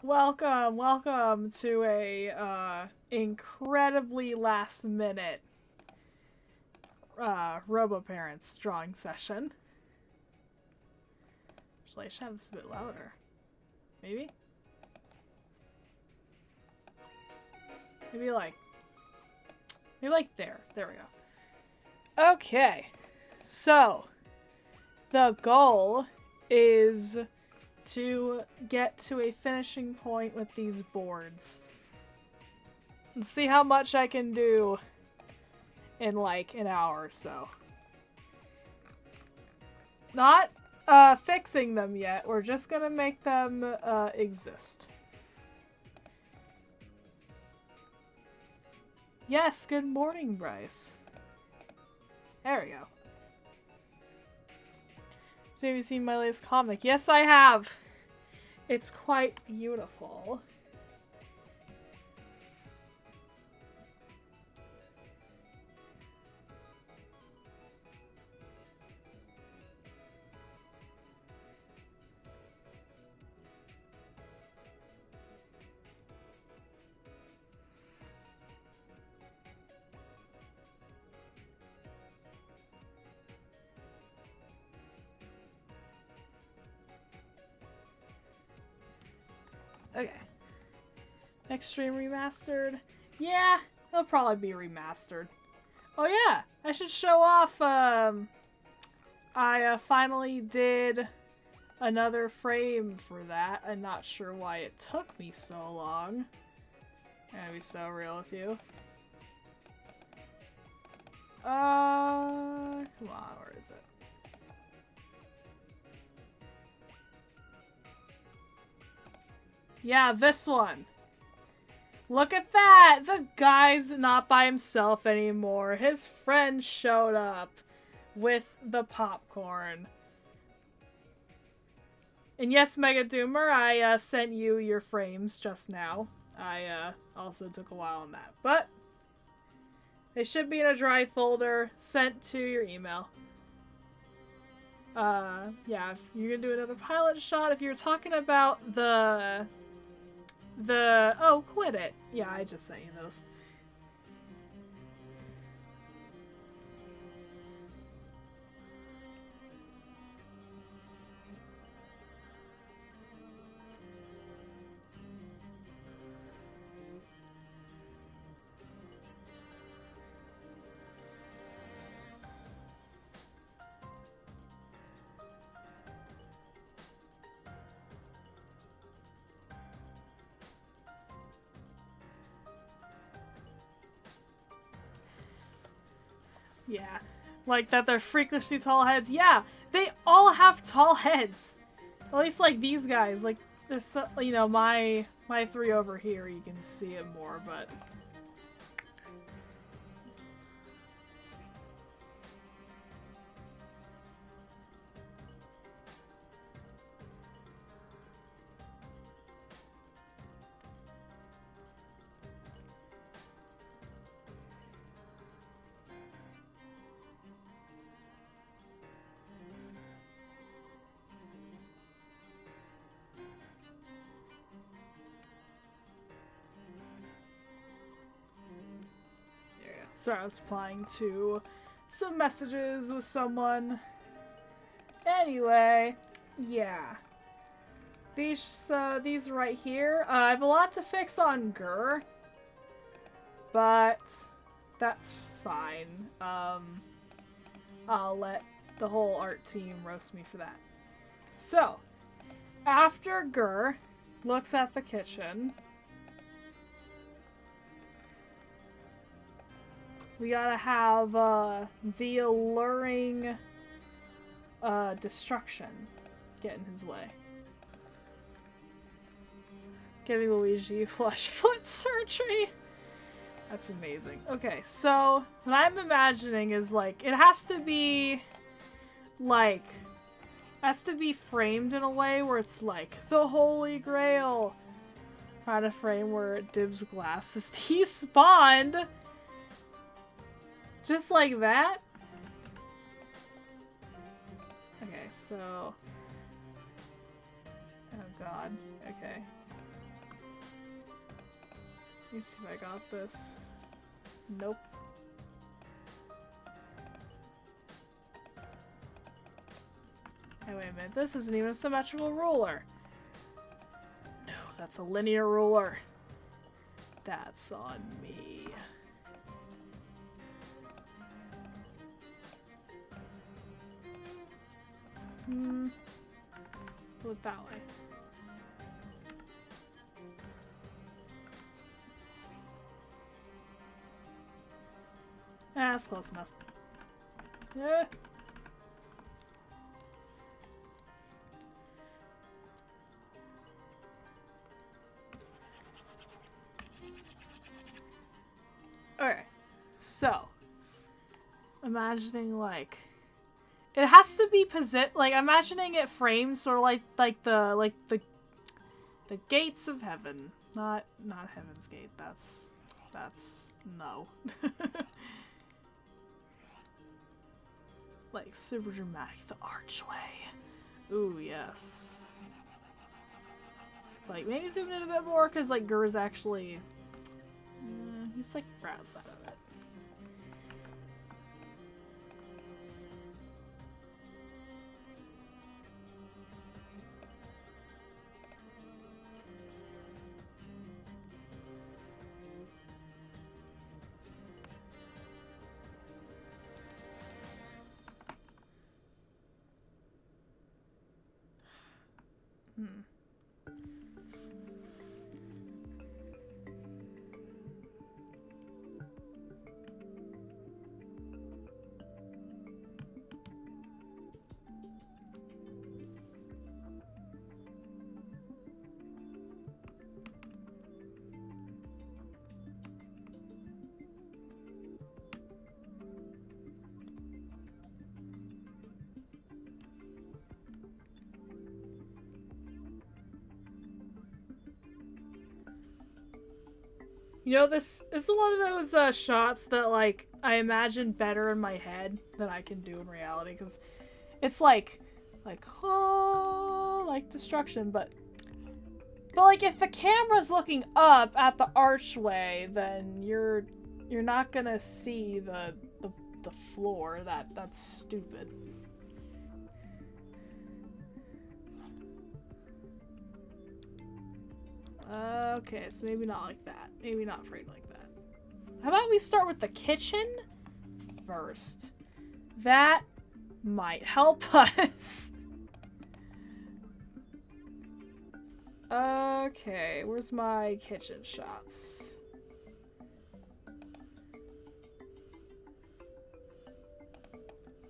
Welcome to a incredibly last minute RoboParents drawing session. Actually, I should have this a bit louder. Maybe? Maybe like there. There we go. Okay. So, the goal is to get to a finishing point with these boards. And see how much I can do in like an hour or so. Not fixing them yet, we're just gonna make them exist. Yes, good morning, Bryce. There we go. So have you seen my latest comic? Yes, I have! It's quite beautiful. Okay. Next stream remastered? Yeah, it'll probably be remastered. Oh yeah, I should show off, I finally did another frame for that. I'm not sure why it took me so long. I'm gonna be so real with you. Come on, where is it? Yeah, this one. Look at that! The guy's not by himself anymore. His friend showed up with the popcorn. And yes, Mega Doomer, I sent you your frames just now. I also took a while on that. But they should be in a Drive folder sent to your email. Yeah, if you're gonna do another pilot shot, if you're talking about the oh, quit it. Yeah, I just sent you those. Yeah, like that they're freakishly tall heads. Yeah, they all have tall heads. At least like these guys. Like there's so, you know, my three over here, you can see it more, but sorry, I was replying to some messages with someone. Anyway, yeah. These right here, I have a lot to fix on Gur, but that's fine. I'll let the whole art team roast me for that. So, after Gur looks at the kitchen, we gotta have the alluring destruction get in his way. Giving Luigi flesh foot surgery. That's amazing. Okay, so what I'm imagining is like it has to be framed in a way where it's like the Holy Grail kind of frame where it dibs glasses. He spawned. Just like that? Okay, so... Oh god. Okay. Let me see if I got this. Nope. Hey, wait a minute. This isn't even a symmetrical ruler. No, that's a linear ruler. That's on me. Put it that way. Ah, that's close enough. Yeah. Okay, so imagining like it has to be like imagining it framed sort of like the gates of heaven, not Heaven's Gate. That's no. Like super dramatic, the archway. Ooh, yes. Like maybe zoom in a bit more because like Gur's actually. He's like right outside of it. You know, this is one of those shots that, like, I imagine better in my head than I can do in reality, because it's like, oh, like destruction, but like, if the camera's looking up at the archway, then you're not gonna see the floor. That's stupid. Okay, so maybe not like that. Maybe not framed like that. How about we start with the kitchen first? That might help us. Okay, where's my kitchen shots?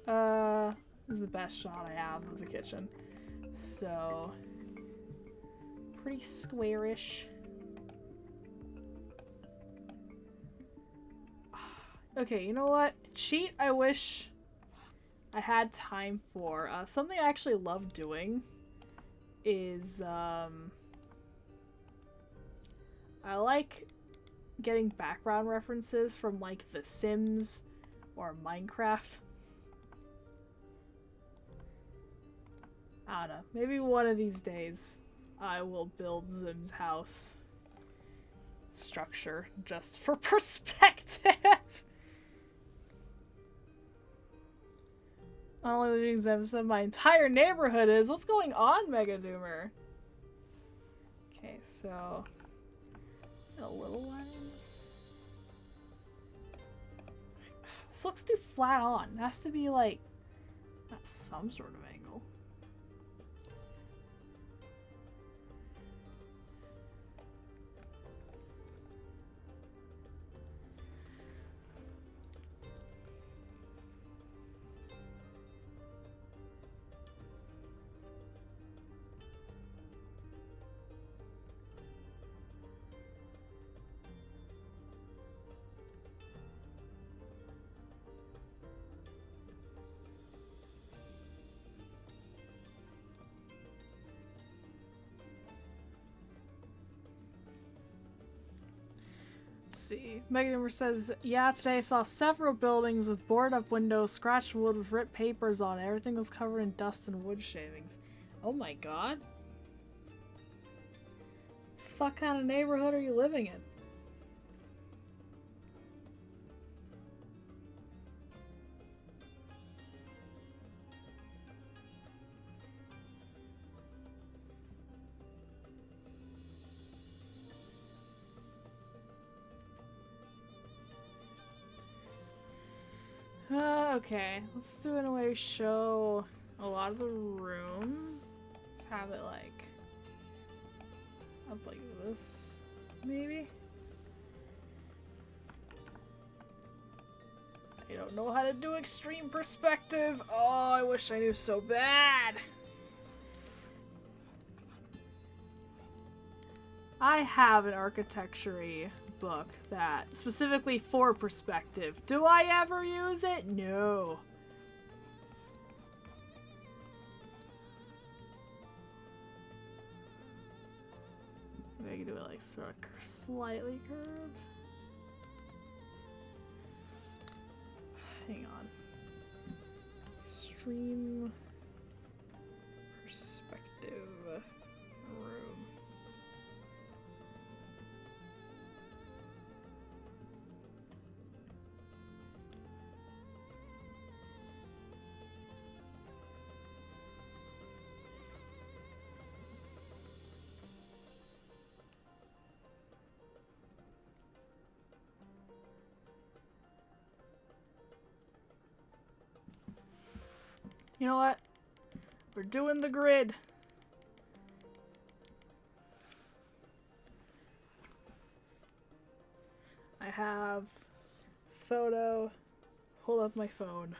This is the best shot I have of the kitchen. So, pretty squarish. Okay, you know what? Cheat I wish I had time for. Something I actually love doing is, I like getting background references from, like, The Sims or Minecraft. I don't know. Maybe one of these days I will build Zim's house structure just for perspective. Only living examples of my entire neighborhood is. What's going on, Mega Doomer? Okay, so a little lens. This looks too flat on. It has to be like at some sort of angle. See. Megan says, yeah, today I saw several buildings with boarded up windows, scratched wood with ripped papers on it. Everything was covered in dust and wood shavings. Oh my god. Fuck kind of neighborhood are you living in? Okay, let's do it in a way we show a lot of the room. Let's have it like up like this, maybe. I don't know how to do extreme perspective. Oh, I wish I knew so bad. I have an architecture-y book that specifically for perspective. Do I ever use it? No. Maybe I can do it like sort of slightly curved. Hang on. Extreme perspective room. You know what? We're doing the grid. I have photo. Hold up my phone.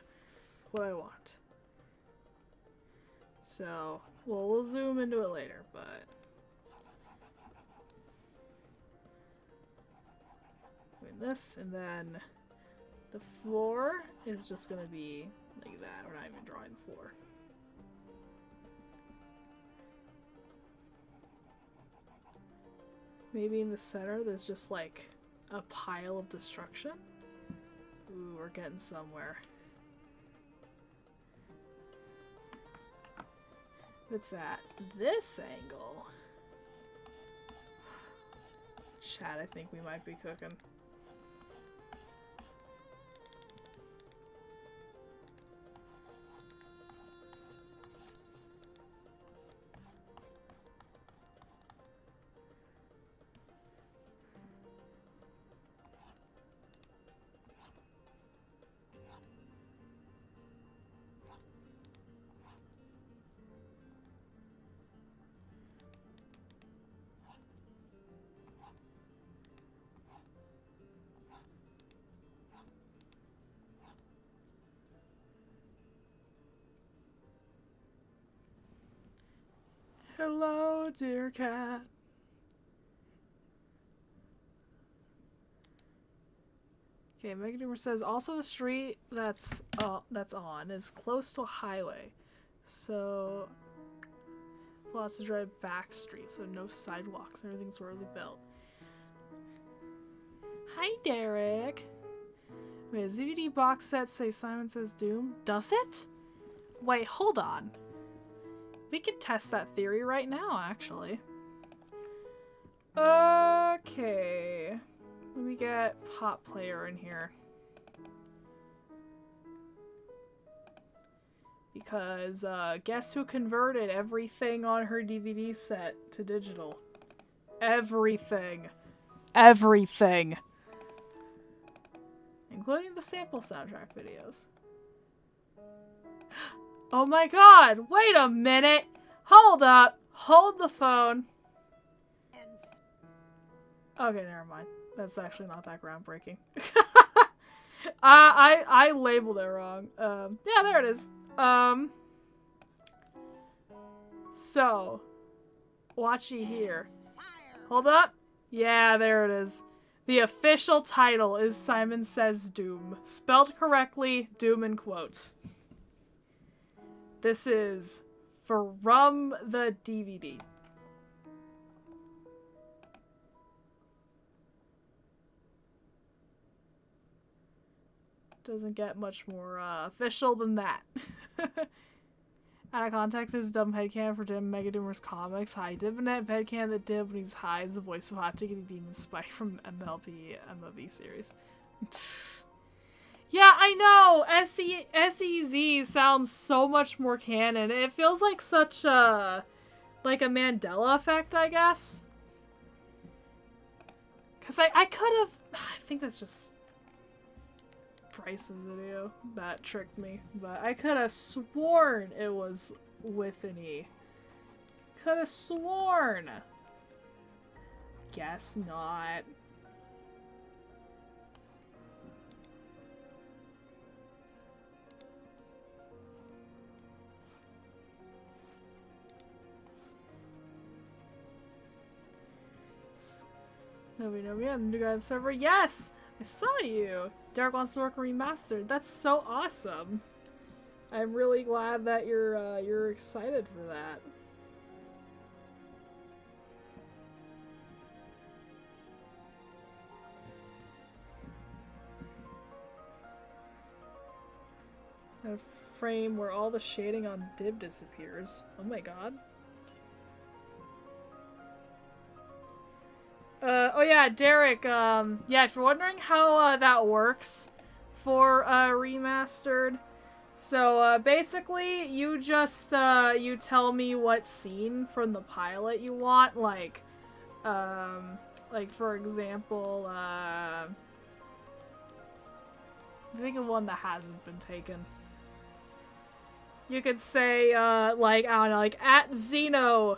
What I want. So, well, we'll zoom into it later, but doing this, and then the floor is just gonna be like that. We're not even drawing the floor. Maybe in the center there's just like a pile of destruction. Ooh, we're getting somewhere. If it's at this angle. Chat, I think we might be cooking. Hello, dear cat. Okay, Megadoomer says also the street that's on is close to a highway, so lots to drive back streets, so no sidewalks. Everything's already built. Hi, Derek. Wait, does DVD box set say Simon Says Doom? Does it? Wait, hold on. We can test that theory right now, actually. Okay. Let me get Pop Player in here. Because, guess who converted everything on her DVD set to digital? Everything. Everything. Including the sample soundtrack videos. Oh my god! Wait a minute! Hold up! Hold the phone. Okay, never mind. That's actually not that groundbreaking. I labeled it wrong. Yeah, there it is. So, watchy here. Hold up. Yeah, there it is. The official title is Simon Says Doom. Spelled correctly, Doom in quotes. This is from the DVD. Doesn't get much more official than that. Out of context is dumb headcanon for Dim Megadoomer's comics. Hi, Dibnet headcanon that Dib when he's high is the voice of Hot Tickety Demon Spike from MLB MOV series. Yeah, I know! SEZ sounds so much more canon. It feels like such a... like a Mandela effect, I guess. Because I could have... I think that's just... Price's video. That tricked me. But I could have sworn it was with an E. Could have sworn. Guess not. Nobody on the new guy on the server. Yes! I saw you! Derek wants to work on Remastered. That's so awesome. I'm really glad that you're excited for that. A frame where all the shading on Dib disappears. Oh my god. Oh yeah, Derek, yeah, if you're wondering how that works for Remastered, so basically you just you tell me what scene from the pilot you want, like for example, think of one that hasn't been taken. You could say like, I don't know, like at Xeno,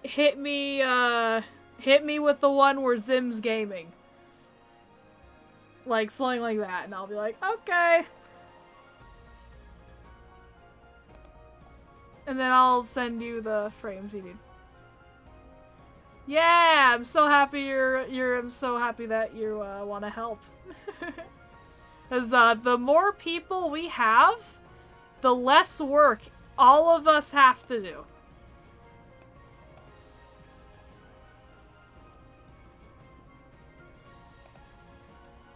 hit me with the one where Zim's gaming. Like, something like that, and I'll be like, okay. And then I'll send you the frames you need. Yeah, I'm so happy I'm so happy that you want to help. Because the more people we have, the less work all of us have to do.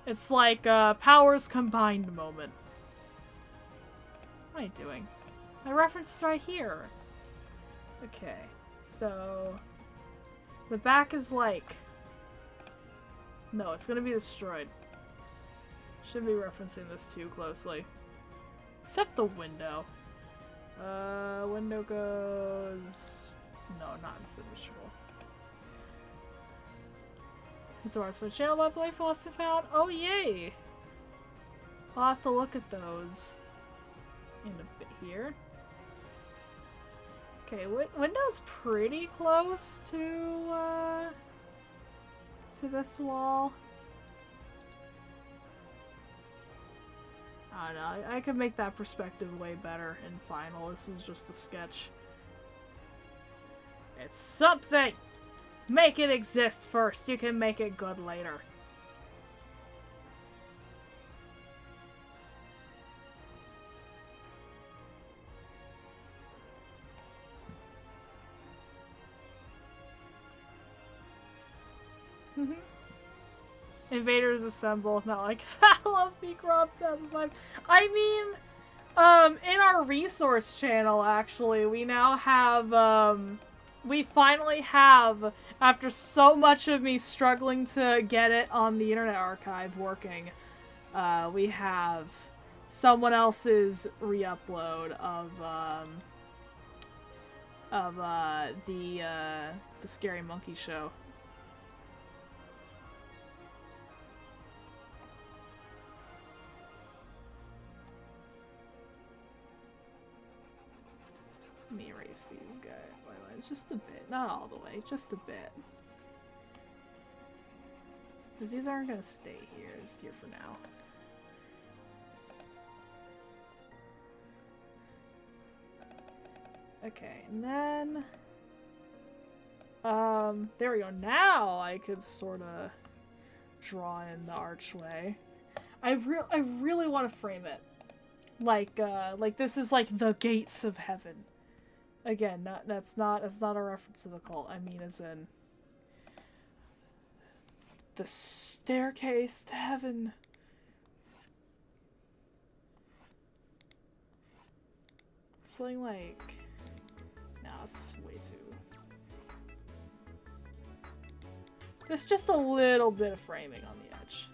It's like powers combined moment. What am I doing? My reference is right here. Okay, so the back is like, no, it's gonna be destroyed. Shouldn't be referencing this too closely. Except the window. Window goes, no, not insymmetrical. So our Switch channel by Play for Lost and Found. Oh yay! I'll have to look at those in a bit here. Okay, window's pretty close to this wall. I don't know, I could make that perspective way better in Final. This is just a sketch. It's something! Make it exist first, you can make it good later. Invaders assemble, not like Battle of Vicrom 2005. I mean, in our resource channel, actually, we now have, we finally have, after so much of me struggling to get it on the Internet Archive working, we have someone else's re-upload of the Scary Monkey Show. Let me erase these guys. It's just a bit, not all the way, just a bit. Because these aren't gonna stay here, it's here for now. Okay, and then there we go. Now I could sort of draw in the archway. I really want to frame it like this is like the gates of heaven. Again, that's not a reference to the cult. I mean, as in the staircase to heaven. Something like, no, it's way too. There's just a little bit of framing on the edge.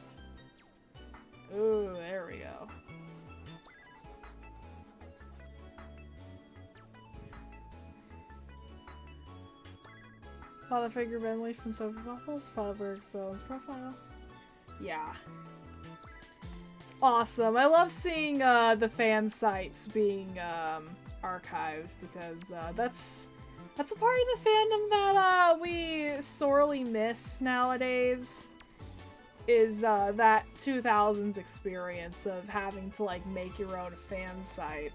Ooh, there we go. Father figure Bentley from Sofa Waffles, Father Zone's profile. Yeah. awesome. I love seeing the fan sites being archived because that's a part of the fandom that we sorely miss nowadays. Is that 2000s experience of having to like make your own fan site.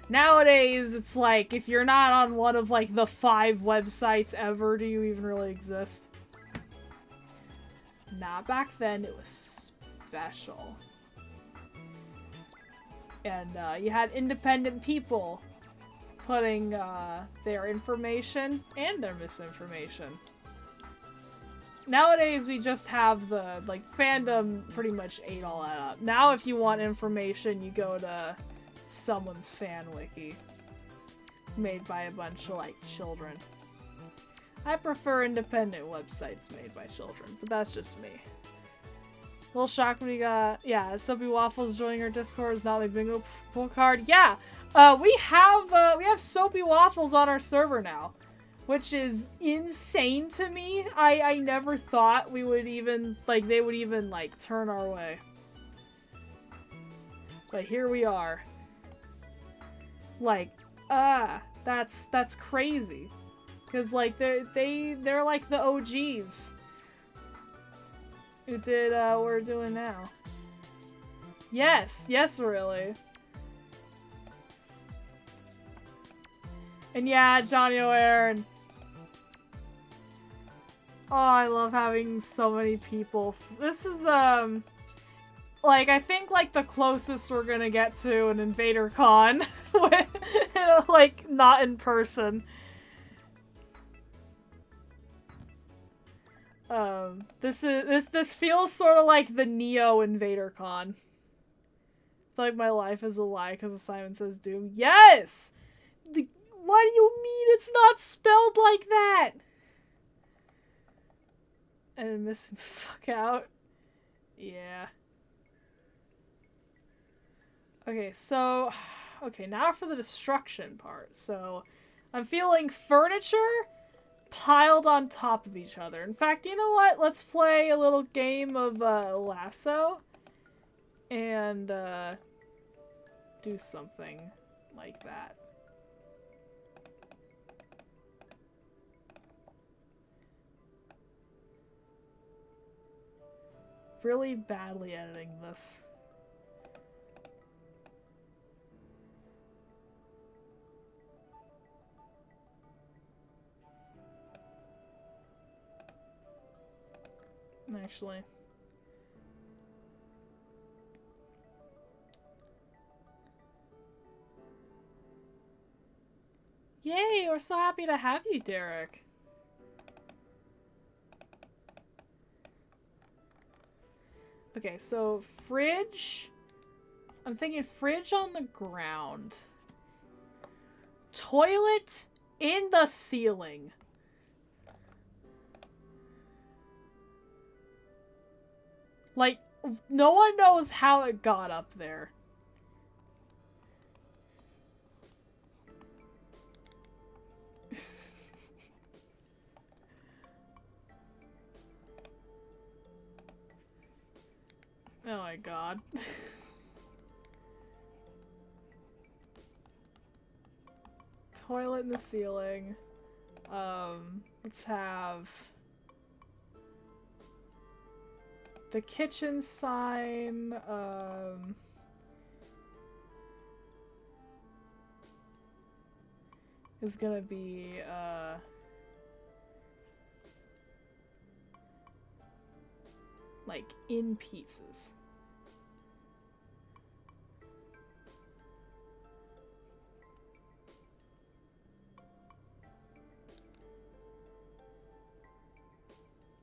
Nowadays, it's like if you're not on one of like the 5 websites ever, do you even really exist? Not back then, it was special. And you had independent people putting their information and their misinformation. Nowadays, we just have the, like, fandom pretty much ate all that up. Now, if you want information, you go to someone's fan wiki. Made by a bunch of, like, children. I prefer independent websites made by children, but that's just me. A little shocked when we got, yeah, Soapy Waffles joining our Discord is not like bingo pool card. Yeah, we have Soapy Waffles on our server now. Which is insane to me. I never thought we would even, like, they would even, like, turn our way. But here we are. Like, that's crazy. Because, like, they're like the OGs. Who did, what we're doing now. Yes, really. And yeah, Johnny O'Hare and oh, I love having so many people. This is, like, I think, like, the closest we're gonna get to an Invader Con. Like, not in person. This feels sort of like the Neo Invader Con. Like, my life is a lie because of Simon Says Doom. Yes! What do you mean it's not spelled like that? And I'm missing the fuck out. Yeah. Okay, so... Okay, now for the destruction part. So, I'm feeling furniture piled on top of each other. In fact, you know what? Let's play a little game of lasso. And, do something like that. Really badly editing this. Actually. Yay, we're so happy to have you, Derek. Okay, so fridge. I'm thinking fridge on the ground. Toilet in the ceiling. Like, no one knows how it got up there. Oh my god. Toilet in the ceiling. Let's have the kitchen sign. Is gonna be like in pieces.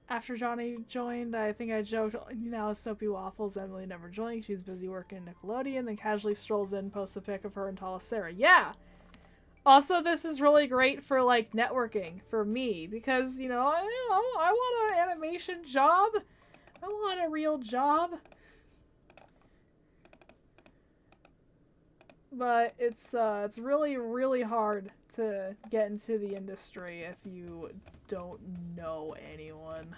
After Johnny joined, I think I joked, now Soapy Waffles, Emily never joined, she's busy working in Nickelodeon, then casually strolls in, posts a pic of her and Tala Sarah. Yeah! Also, this is really great for, like, networking for me, because, you know, I want an animation job. I want a real job. But it's really, really hard to get into the industry if you don't know anyone.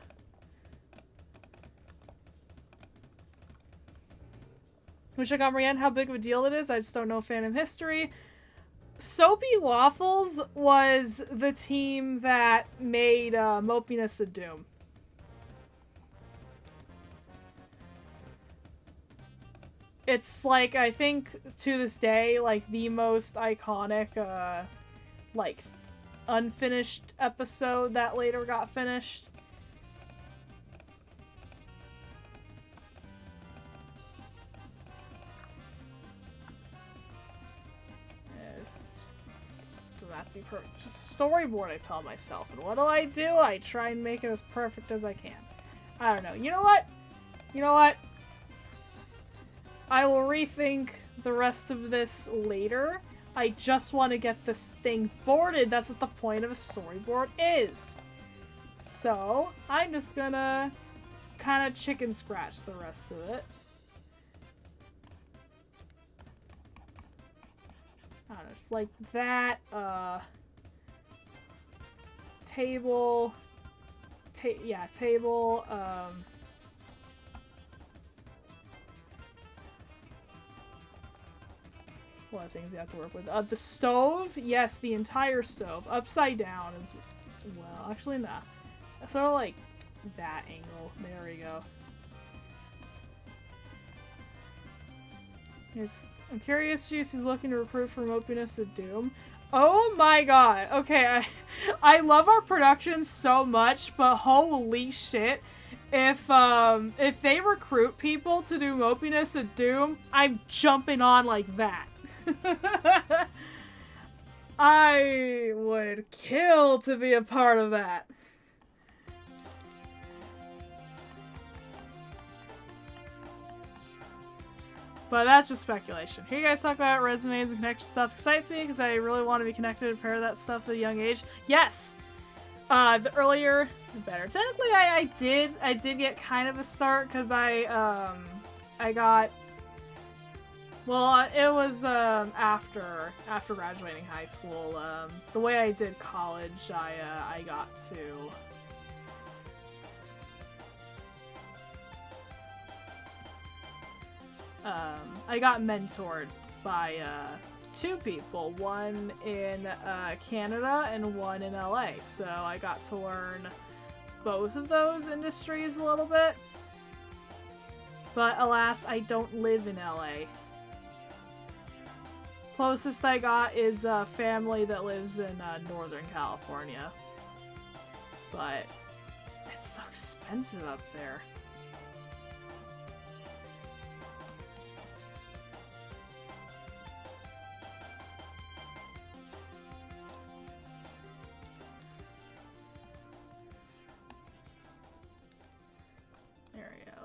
Wish I comprehend how big of a deal it is. I just don't know fandom history. Soapy Waffles was the team that made Mopiness of Doom. It's like, I think to this day, like the most iconic, like unfinished episode that later got finished. It's just a storyboard, I tell myself. And what do? I try and make it as perfect as I can. I don't know. You know what? You know what? I will rethink the rest of this later. I just want to get this thing boarded. That's what the point of a storyboard is. So, I'm just gonna kind of chicken scratch the rest of it. I don't know, just like that, table, table, what other things you have to work with? The stove, yes, the entire stove, upside down is, well, actually, nah, sort of like that angle, there we go. Yes. I'm curious if he's looking to recruit for Mopiness of Doom. Oh my god. Okay, I love our production so much, but holy shit. If they recruit people to do Mopiness of Doom, I'm jumping on like that. I would kill to be a part of that. But that's just speculation. Here you guys talk about resumes and connection stuff. Excites me because I really want to be connected and pair that stuff at a young age. Yes! The earlier, the better. Technically, I did get kind of a start because I got, well, it was, after graduating high school. The way I did college, I got to, I got mentored by, two people, one in, Canada and one in LA, so I got to learn both of those industries a little bit. But alas, I don't live in LA. Closest I got is a family that lives in, Northern California. But it's so expensive up there.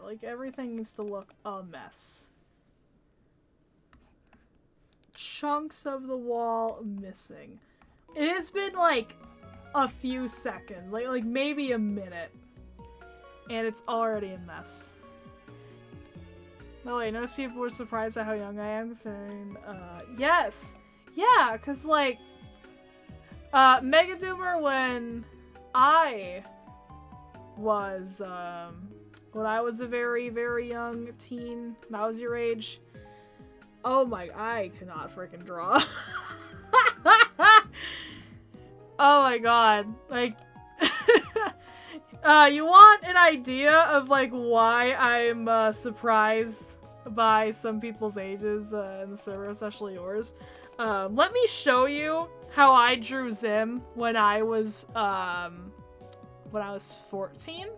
Like, everything needs to look a mess. Chunks of the wall missing. It has been, like, a few seconds. Like maybe a minute. And it's already a mess. No, wait, most people were surprised at how young I am, saying, yes! Yeah, because, like, Mega Doomer, when I was, when I was a very, very young teen, and I was your age, oh my, I could not freaking draw. Oh my god, like, you want an idea of, like, why I'm, surprised by some people's ages, in the server, especially yours? Let me show how I drew Zim when I was 14?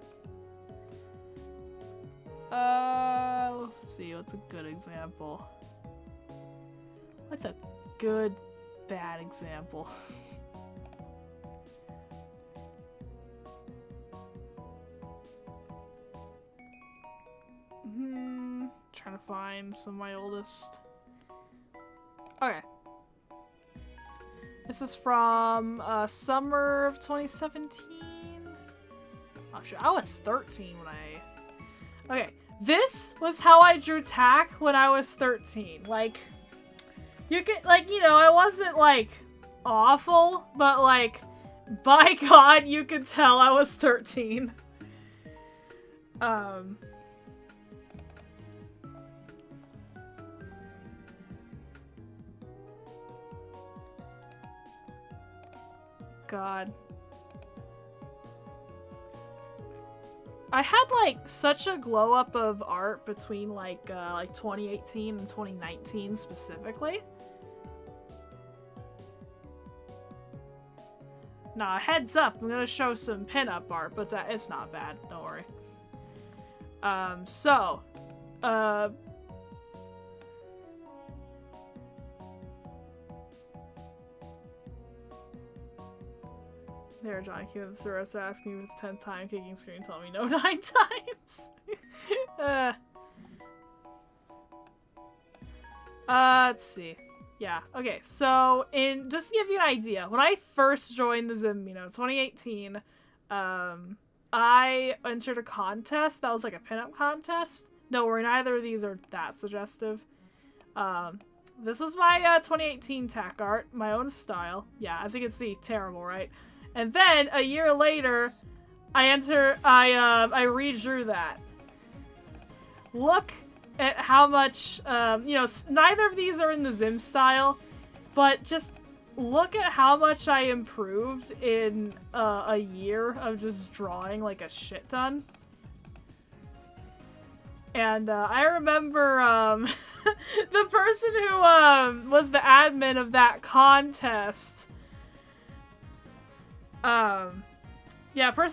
Let's see, what's a good example? What's a good, bad example? Trying to find some of my oldest. Okay. This is from, summer of 2017? Oh shit, I was 13 when I... Okay, this was how I drew Tack when I was 13. Like, you could, like, you know, I wasn't, like, awful, but, like, by God, you could tell I was 13. god. I had, like, such a glow-up of art between, like 2018 and 2019 specifically. Nah, heads up, I'm gonna show some pinup art, but it's not bad, don't worry. There, John Q with the Soros asking me if it's 10th time, kicking screen, telling me no 9 times. Let's see. Yeah, okay, so just to give you an idea, when I first joined the Zim, 2018, I entered a contest that was like a pinup contest. No worry, neither of these are that suggestive. This was my 2018 tack art, my own style. Yeah, as you can see, terrible, right? And then a year later, I redrew that. Look at how much, neither of these are in the Zim style, but just look at how much I improved in a year of just drawing like a shit ton. And I remember the person who was the admin of that contest. Person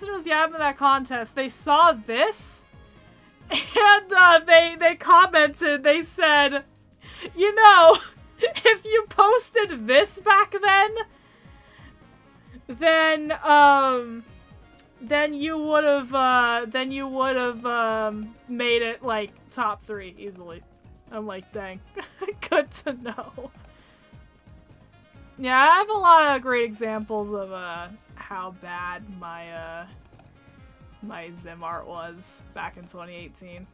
who was the admin of that contest, they saw this, and they commented, they said, if you posted this back then you would have made it like top 3 easily. I'm like, dang, good to know. Yeah, I have a lot of great examples of how bad my my Zim art was back in 2018.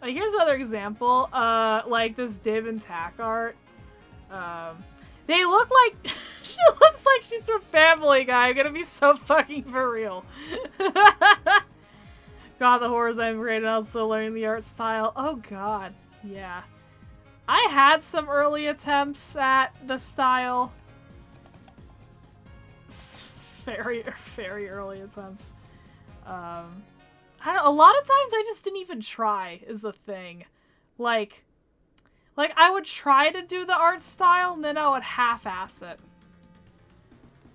Here's another example. Like this div and tack art. They look like she looks like she's from Family Guy. I'm gonna be so fucking for real. God, the horrors I'm great at also learning the art style. Oh god, yeah. I had some early attempts at the style. Very, very early attempts. I don't know, a lot of times I just didn't even try, is the thing. Like I would try to do the art style, and then I would half-ass it.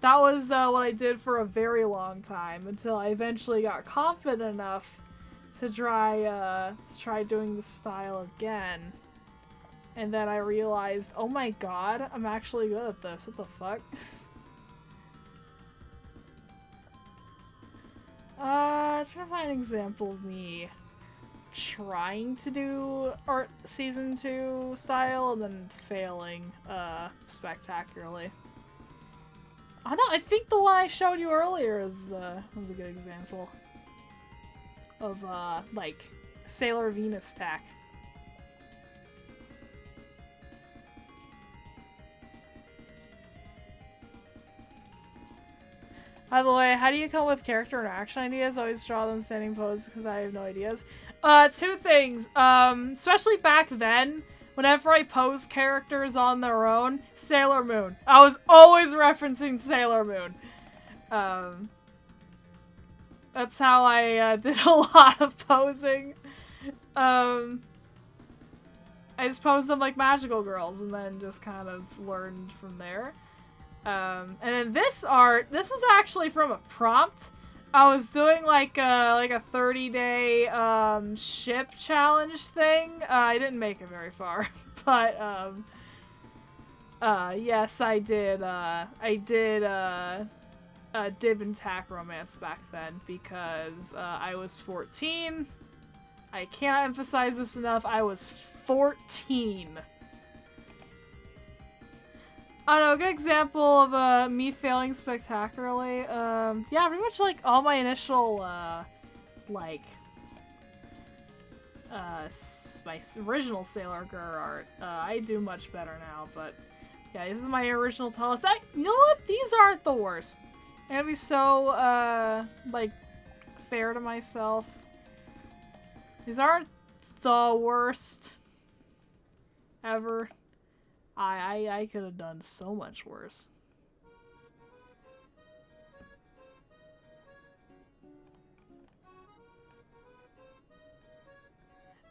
That was what I did for a very long time, until I eventually got confident enough to try doing the style again. And then I realized, oh my god, I'm actually good at this. What the fuck? Trying to find an example of me trying to do art season 2 style and then failing spectacularly. I don't. I think the one I showed you earlier was a good example of like Sailor Venus tack. By the way, how do you come up with character and action ideas? I always draw them standing pose because I have no ideas. 2 things. Especially back then, whenever I pose characters on their own, Sailor Moon. I was always referencing Sailor Moon. That's how I did a lot of posing. I just posed them like magical girls and then just kind of learned from there. And then this art, this is actually from a prompt. I was doing like a 30-day ship challenge thing. I didn't make it very far, but yes, I did dib and tack romance back then because I was 14. I can't emphasize this enough. I was 14. I don't know, a good example of me failing spectacularly. Yeah, pretty much like all my initial, my original Sailor Girl art. I do much better now, but yeah, this is my original tallest. You know what? These aren't the worst. I'm gonna be so, like, fair to myself. These aren't the worst ever. I could have done so much worse.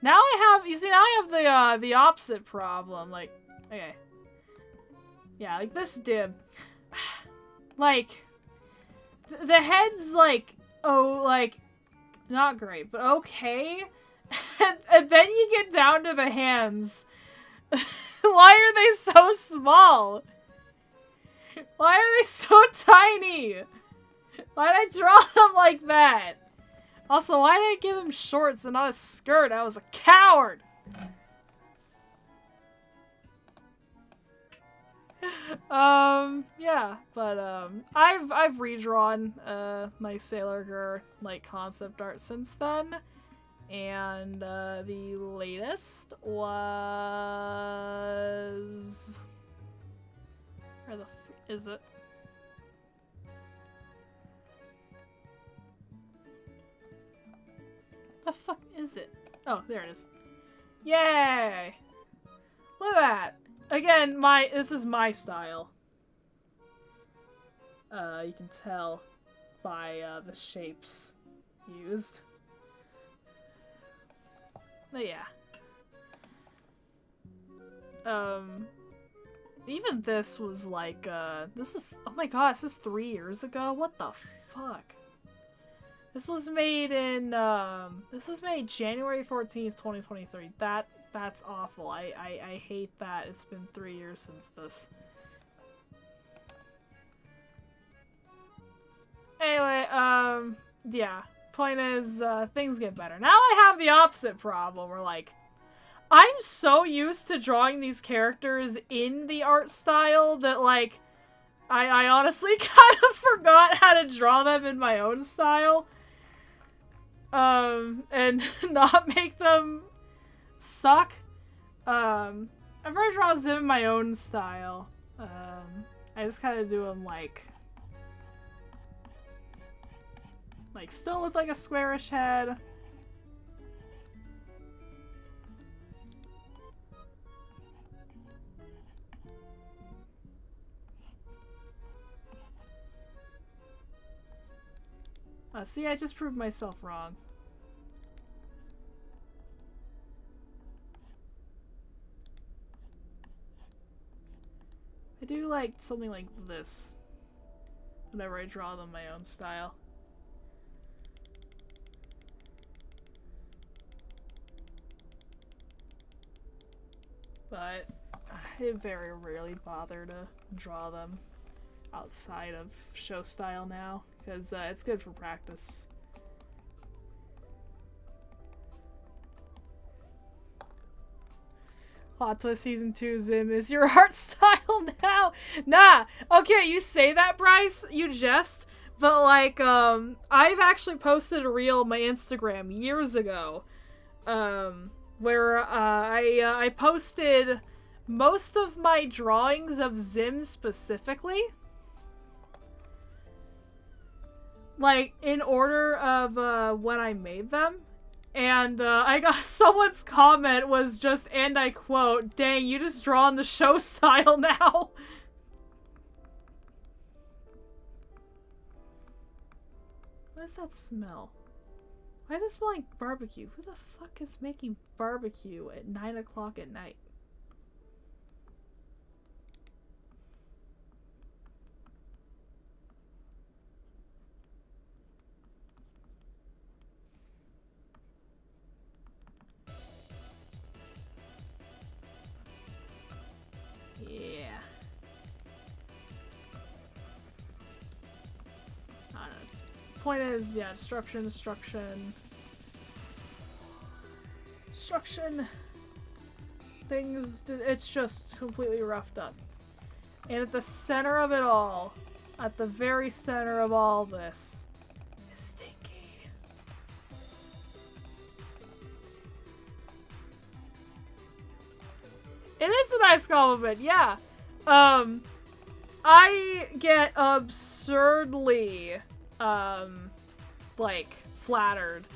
Now I have, you see, now I have the opposite problem. Like, okay. Yeah, like this dude. Like, the head's like, oh, like, not great, but okay. And then you get down to the hands. Why are they so small? Why are they so tiny? Why did I draw them like that? Also, why did I give him shorts and not a skirt? I was a coward! Yeah, but, I've redrawn, my Sailor Girl, like, concept art since then. And, the latest was... Where the f is it? The fuck is it? Oh, there it is. Yay! Look at that! Again, this is my style. You can tell by, the shapes used. But yeah. Even this was like, this is, oh my god, this is 3 years ago? What the fuck? This was made in, this was made January 14th, 2023. That's awful. I hate that it's been 3 years since this. Anyway, yeah. Point is, things get better. Now I have the opposite problem, where, like, I'm so used to drawing these characters in the art style that, like, I honestly kind of forgot how to draw them in my own style. And not make them suck. I've already drawn them in my own style. I just kind of do them like still with like a squarish head. See, I just proved myself wrong. I do like something like this whenever I draw them my own style. But I very rarely bother to draw them outside of show style now, because it's good for practice. Plot twist season 2, Zim is your art style now? Nah! Okay, you say that, Bryce, you jest, but like, I've actually posted a reel on my Instagram years ago, where, I posted most of my drawings of Zim specifically. Like, in order of, when I made them. And, I got someone's comment was just, and I quote, "Dang, you just draw in the show style now." What does that smell? Why does it smell like barbecue? Who the fuck is making barbecue at 9 o'clock at night? Yeah. I don't know. Point is, yeah, destruction. Things, it's just completely roughed up. And at the center of it all, at the very center of all this, is Stinky. It is a nice compliment, yeah. I get absurdly, like, flattered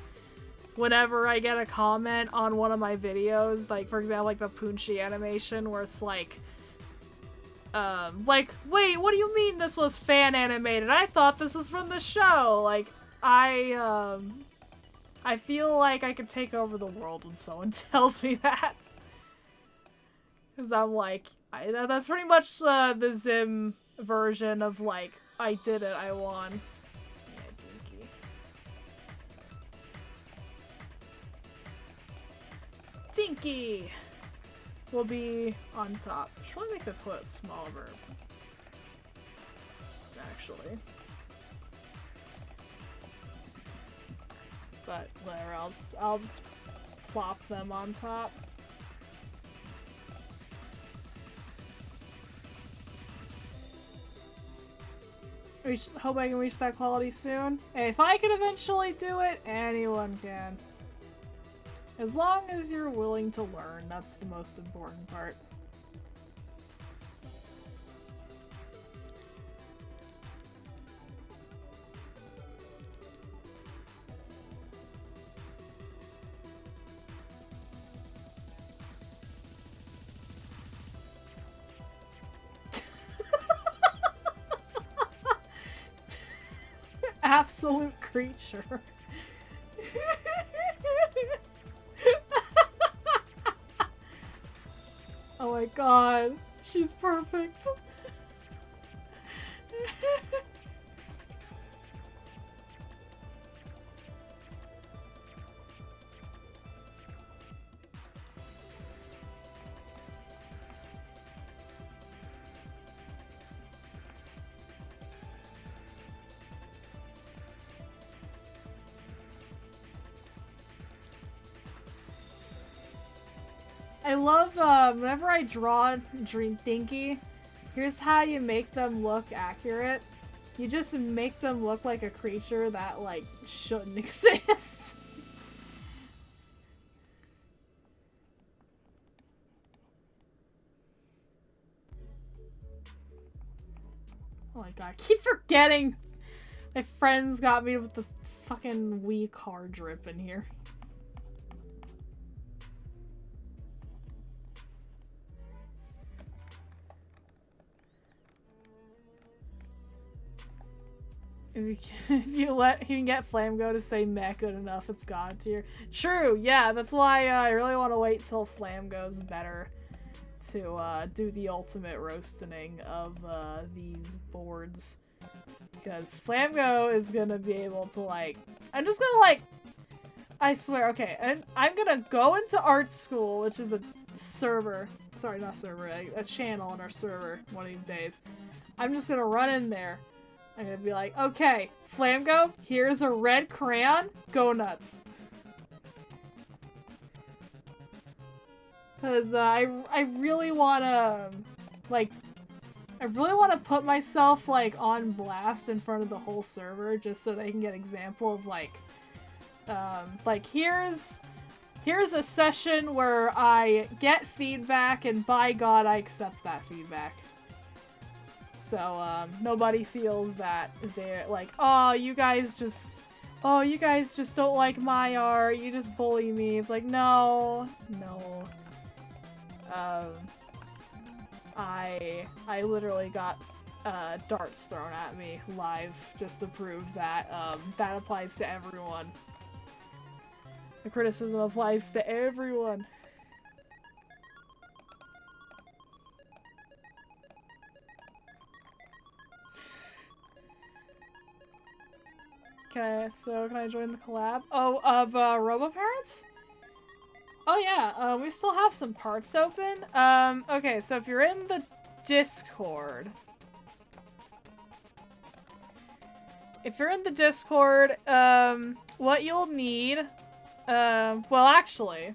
whenever I get a comment on one of my videos, like, for example, like the Punchy animation, where it's like, like, wait, what do you mean this was fan animated? I thought this was from the show. Like, I feel like I could take over the world when someone tells me that. Because I'm like, that's pretty much the Zim version of like, I did it, I won. Yeah, Dinky. Dinky will be on top. I just want to make the toilet smaller. Actually. But whatever, I'll just plop them on top. Hope I can reach that quality soon. Hey, if I can eventually do it, anyone can. As long as you're willing to learn, that's the most important part. Absolute creature. Oh my god, she's perfect. I love, whenever I draw Dream Dinky, here's how you make them look accurate. You just make them look like a creature that, like, shouldn't exist. Oh my god, I keep forgetting my friends got me with this fucking Wii car drip in here. If you can get Flamgo to say meh good enough, it's god tier. True, yeah, that's why I really want to wait till Flamgo's better to do the ultimate roasting of these boards. Because Flamgo is gonna be able to, like, I'm just gonna, like, I swear, okay, and I'm gonna go into art school, which is a server, sorry, not server, a channel on our server one of these days. I'm just gonna run in there. I'm gonna be like, okay, Flamgo, here's a red crayon, go nuts. Cause I really wanna, like, I really wanna put myself, like, on blast in front of the whole server, just so they can get example of, like, here's a session where I get feedback, and by God, I accept that feedback. So, nobody feels that they're like, oh, you guys just don't like my art, you just bully me. It's like, no. I literally got, darts thrown at me live just to prove that, that applies to everyone. The criticism applies to everyone. Okay, so can I join the collab? Oh, of RoboParents? Oh yeah, we still have some parts open. Okay, so if you're in the Discord... what you'll need... well actually...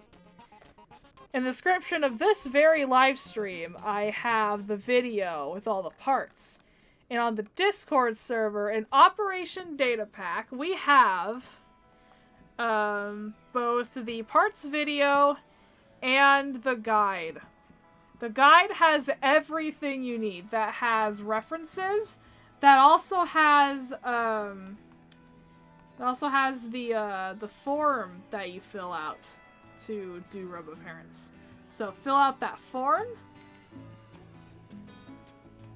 in the description of this very live stream, I have the video with all the parts. And on the Discord server, in Operation Data Pack, we have both the parts video and the guide. The guide has everything you need. That has references. That also has the form that you fill out to do RoboParents. So fill out that form.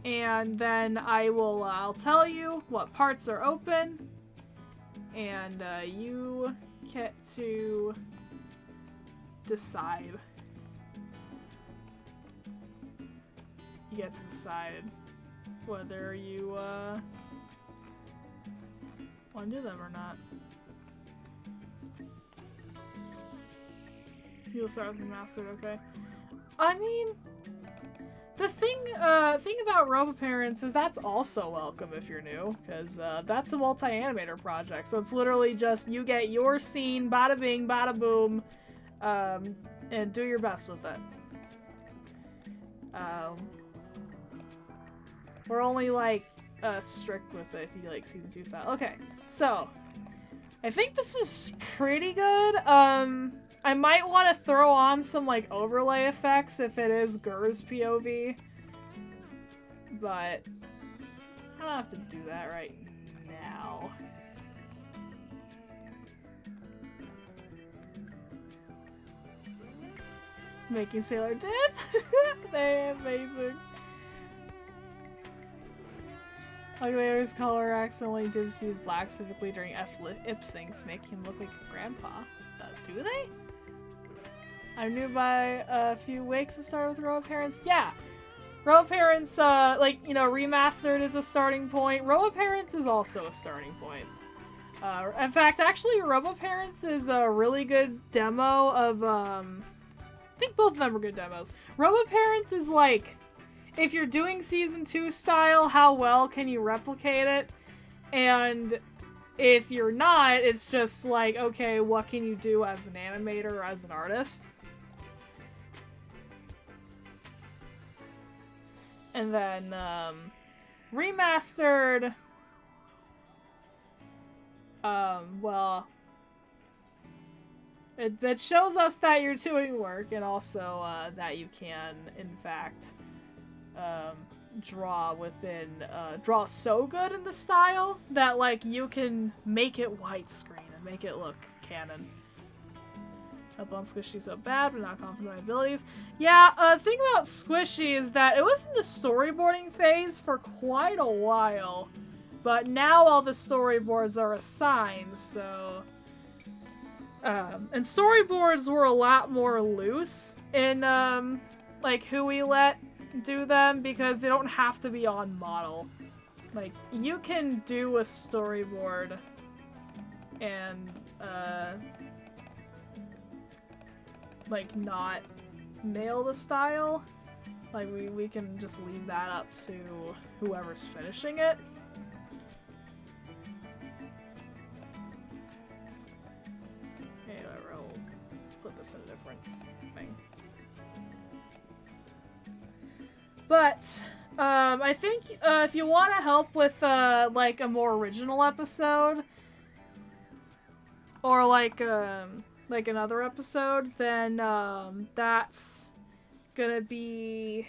And then I'll tell you what parts are open, and you get to decide. You get to decide whether you want to do them or not. You'll start with the mastered, okay? I mean, the thing about RoboParents is that's also welcome if you're new, because that's a multi-animator project, so it's literally just you get your scene, bada bing, bada boom, and do your best with it. We're only, like, strict with it if you like Season 2 style. Okay, so, I think this is pretty good. I might want to throw on some, like, overlay effects if it is Gur's POV. But, I don't have to do that right now. Making Sailor Dip? They're amazing. Like they always color accidentally dips you black specifically during lip syncs, make him look like a grandpa. Do they? I'm new by a few weeks to start with RoboParents. Yeah! RoboParents, like, you know, remastered is a starting point. RoboParents is also a starting point. In fact, actually, RoboParents is a really good demo of, I think both of them are good demos. RoboParents is like, if you're doing Season 2 style, how well can you replicate it? And if you're not, it's just like, okay, what can you do as an animator or as an artist? And then, remastered, well, it shows us that you're doing work, and also, that you can, in fact, draw so good in the style that, like, you can make it widescreen and make it look canon. Up on Squishy so bad, but not confident in my abilities. Yeah, the thing about Squishy is that it was in the storyboarding phase for quite a while, but now all the storyboards are assigned, so... and storyboards were a lot more loose in, like, who we let do them, because they don't have to be on model. Like, you can do a storyboard and, like, not nail the style. Like, we can just leave that up to whoever's finishing it. Anyway, I'll put this in a different thing. But, I think, if you want to help with, like, a more original episode, or, like another episode, then, that's gonna be...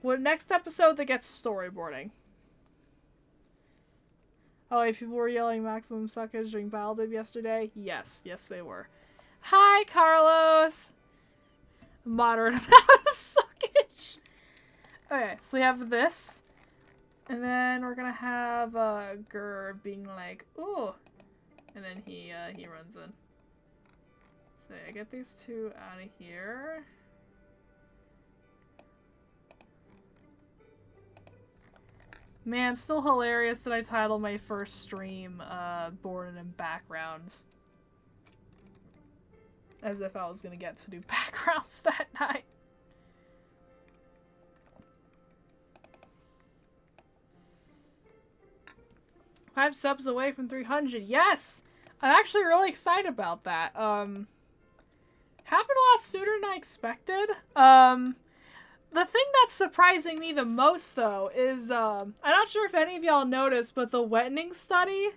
Well, next episode that gets storyboarding. Oh, if people were yelling maximum suckage during Battle Bib yesterday? Yes, they were. Hi, Carlos! Moderate amount of suckage. Okay, so we have this. And then we're gonna have, Gur being like, ooh. And then he runs in. So I get these two out of here. Man, still hilarious that I titled my first stream, Boardin in Backgrounds. As if I was gonna get to do backgrounds that night. 5 subs away from 300. Yes! I'm actually really excited about that. Happened a lot sooner than I expected. The thing that's surprising me the most, though, is, I'm not sure if any of y'all noticed, but the wetting study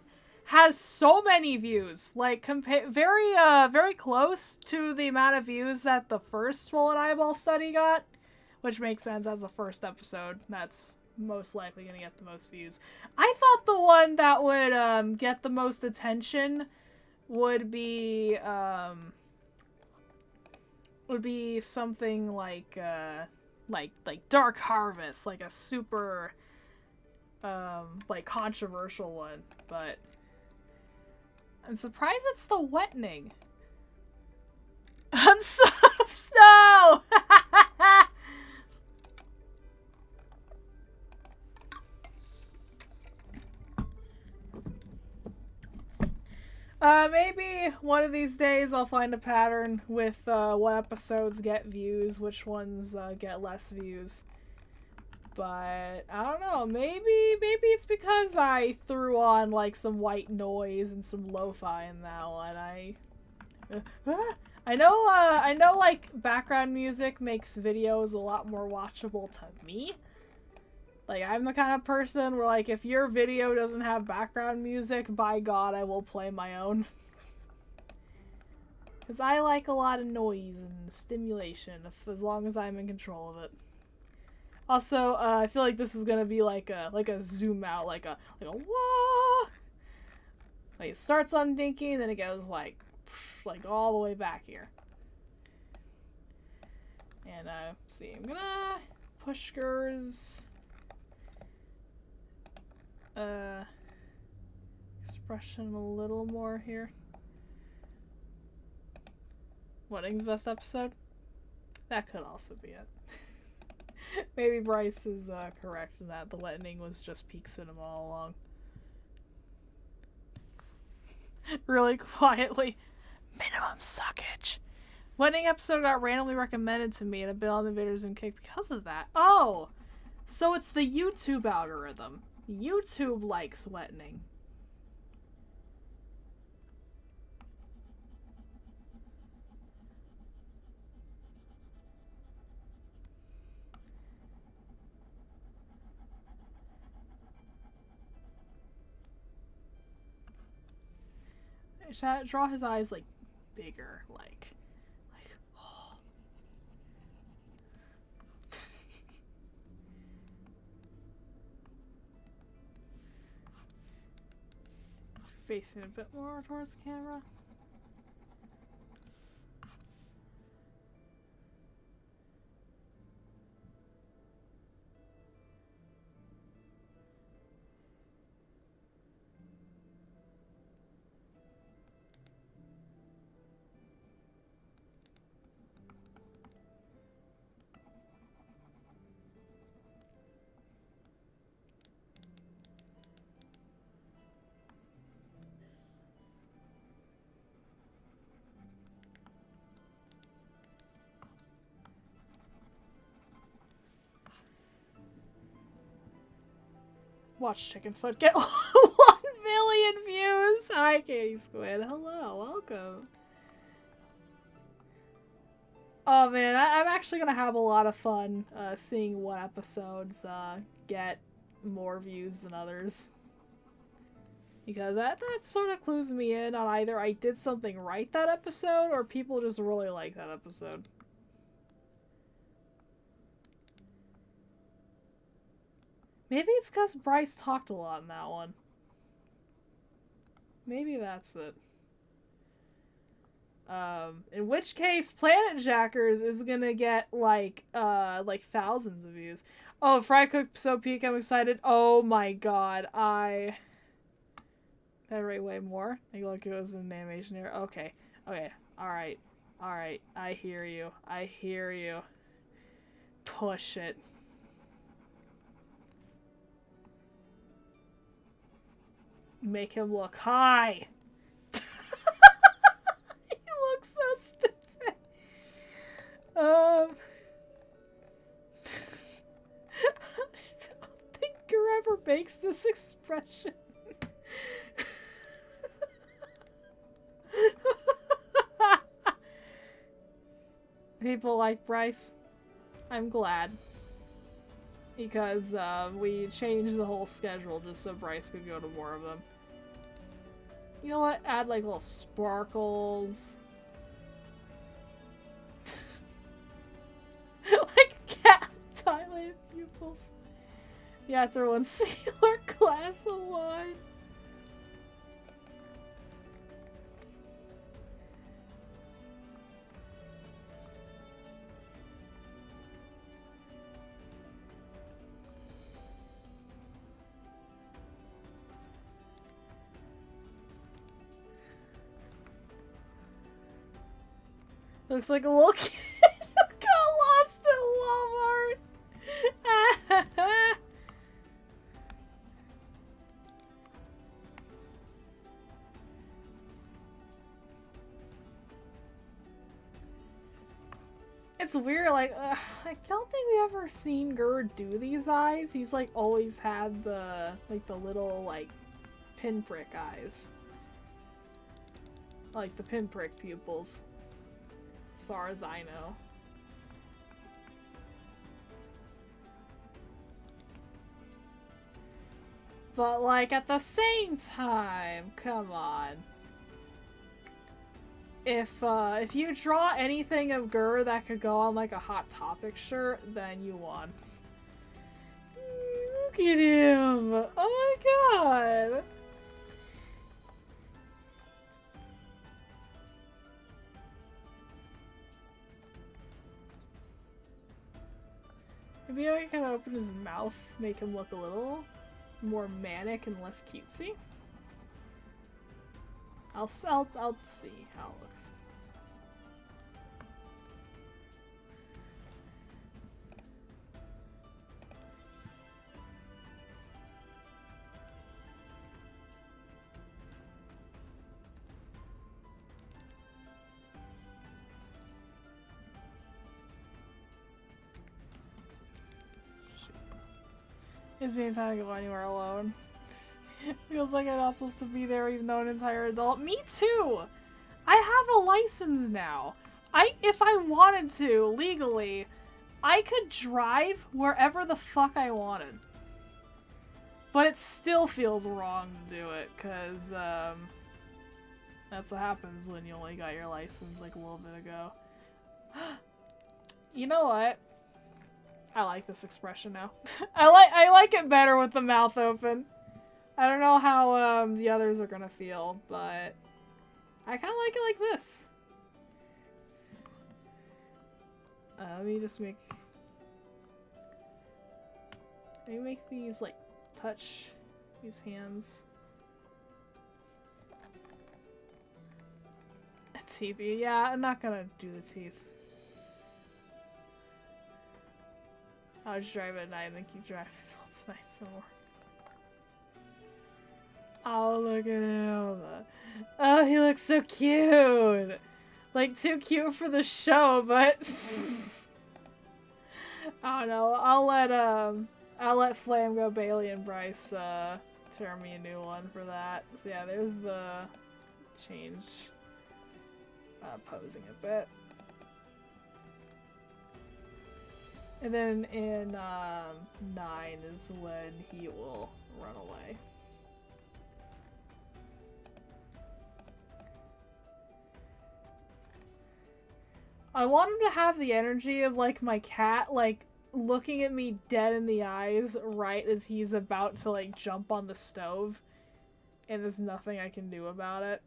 has so many views. Like, very close to the amount of views that the first Swollen Eyeball study got. Which makes sense as the first episode. That's most likely gonna get the most views. I thought the one that would, get the most attention would be something like, like Dark Harvest, like a super like controversial one, but I'm surprised it's the wettening. Unsubs, no! Maybe one of these days I'll find a pattern with what episodes get views, which ones get less views. But I don't know, maybe it's because I threw on like some white noise and some lo-fi in that one. I know like background music makes videos a lot more watchable to me. Like, I'm the kind of person where, like, if your video doesn't have background music, by God, I will play my own. Because I like a lot of noise and stimulation, as long as I'm in control of it. Also, I feel like this is gonna be like a zoom out, like a whoa! Like, it starts on Dinky, and then it goes, like all the way back here. And, see, I'm gonna push Gers... expression a little more here. Wedding's best episode? That could also be it. Maybe Bryce is correct in that the wedding was just peak cinema all along. Really quietly. Minimum suckage. Wedding episode got randomly recommended to me and I've been on the videos and kicked because of that. Oh! So it's the YouTube algorithm. YouTube likes wettening. Should I draw his eyes like bigger, like oh. Facing a bit more towards the camera. Watch Chickenfoot get 1 million views! Hi, Katie Squid. Hello, welcome. Oh man, I'm actually gonna have a lot of fun seeing what episodes get more views than others. Because that sort of clues me in on either I did something right that episode or people just really like that episode. Maybe it's because Bryce talked a lot in that one. Maybe that's it. In which case, Planet Jackers is gonna get, like thousands of views. Oh, Fry Cook So Peak, I'm excited. Oh my god, that rate way more? Like, look, it was an animation here. Okay, alright, I hear you. Push it. Make him look high. He looks so stupid. I don't think Gur ever makes this expression. People like Bryce. I'm glad. Because we changed the whole schedule just so Bryce could go to more of them. You know what? Add like little sparkles. Like cat dilated pupils. Yeah, throw in sailor glass of wine. Looks like a little kid who got lost at Walmart. It's weird, like, I don't think we ever seen Gerd do these eyes. He's, like, always had the, like, the little, like, pinprick eyes. Like, the pinprick pupils. As far as I know. But, like, at the same time, come on. If you draw anything of Gur that could go on, like, a Hot Topic shirt, then you won. Look at him! Oh my god! Maybe I can open his mouth, make him look a little more manic and less cutesy. I'll see how it looks. Izzy's not gonna go anywhere alone. Feels like I'm not supposed to be there even though an entire adult. Me too! I have a license now. If I wanted to, legally, I could drive wherever the fuck I wanted. But it still feels wrong to do it, cause, that's what happens when you only got your license like a little bit ago. You know what? I like this expression now. I like it better with the mouth open. I don't know how the others are gonna feel, but I kind of like it like this. Let me just make these like touch these hands. Teeth, yeah, I'm not gonna do the teeth. I'll just drive at night and then keep driving till night some more. Oh, look at him. Oh, he looks so cute. Like, too cute for the show, but I don't know. I'll let Flam go Bailey and Bryce turn me a new one for that. So yeah, there's the change posing a bit. And then in 9 is when he will run away. I want him to have the energy of like my cat, like looking at me dead in the eyes right as he's about to like jump on the stove, and there's nothing I can do about it.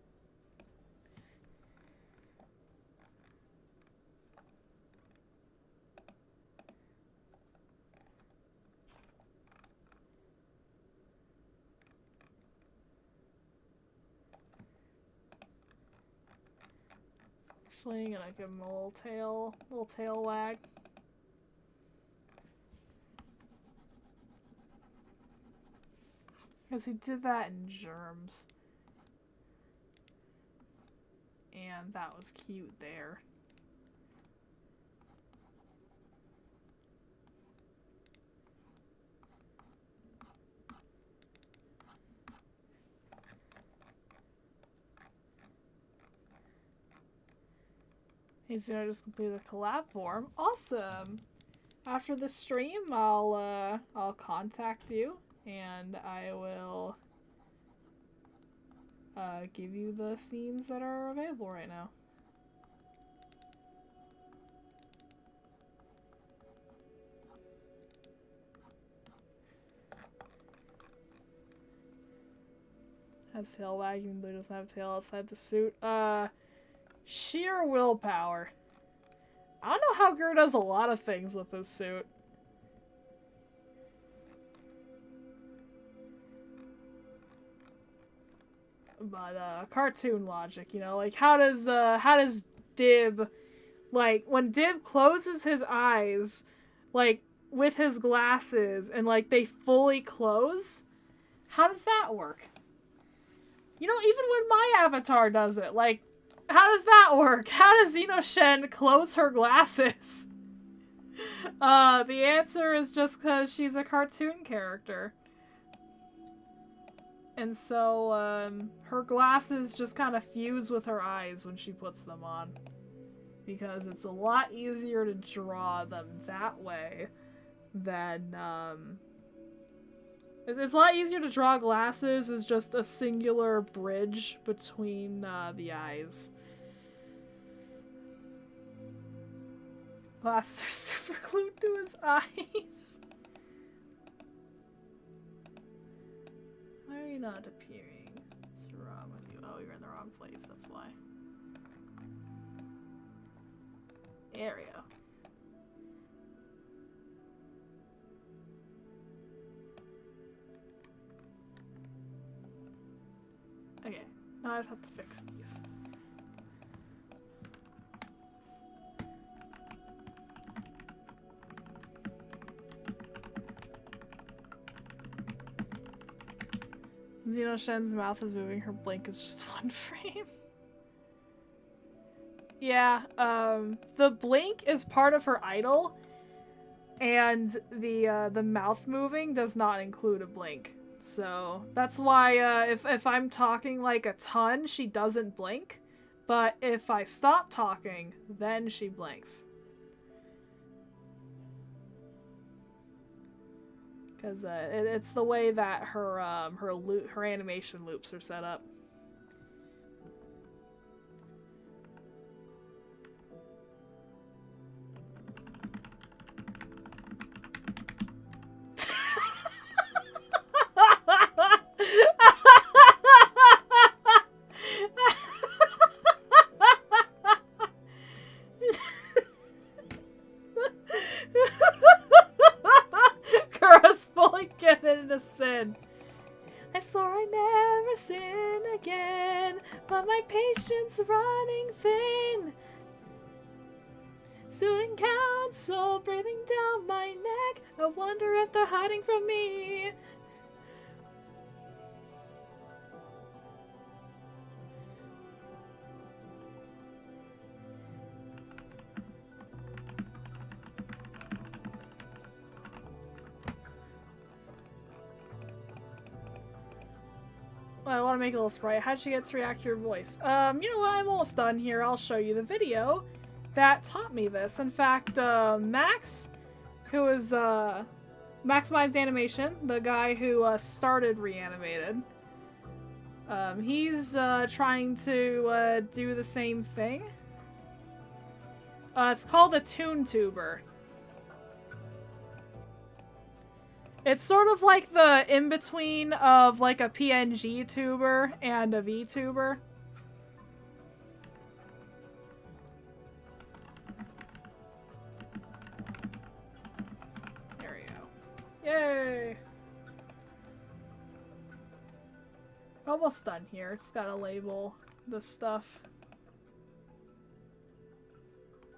Actually, I'm gonna give him a little tail wag. Because he did that in Germs. And that was cute there. He's gonna just complete the collab form. Awesome! After the stream, I'll contact you, and I will give you the scenes that are available right now. Has tail wagging, but doesn't have tail outside the suit. Sheer willpower. I don't know how Gur does a lot of things with this suit. But cartoon logic, you know, like how does Dib Like, when Div closes his eyes, like, with his glasses, and, like, they fully close, how does that work? You know, even when my avatar does it, like, how does that work? How does Xenoshen close her glasses? The answer is just because she's a cartoon character. And so, her glasses just kind of fuse with her eyes when she puts them on. Because it's a lot easier to draw them that way than, it's a lot easier to draw glasses as just a singular bridge between, the eyes. Glasses are super glued to his eyes. Why are you not appearing? What's wrong with you? Oh, you're in the wrong place, that's why. There we go. Okay, now I just have to fix these. Xenoshen's mouth is moving, her blink is just one frame. Yeah, the blink is part of her idol, and the mouth moving does not include a blink. So that's why if I'm talking like a ton, she doesn't blink, but if I stop talking, then she blinks. Because it's the way that her animation loops are set up. Sin. I swore I'd never sin again, but my patience running thin. Student council breathing down my neck. I wonder if they're hiding from me. I want to make a little sprite. How'd she get to react to your voice? You know what? I'm almost done here. I'll show you the video that taught me this. In fact, Max, who is Maximized Animation, the guy who started Reanimated, he's trying to do the same thing. It's called a Toon Tuber. It's sort of like the in-between of like a PNG tuber and a VTuber. There we go. Yay! Almost done here. Just gotta label the stuff.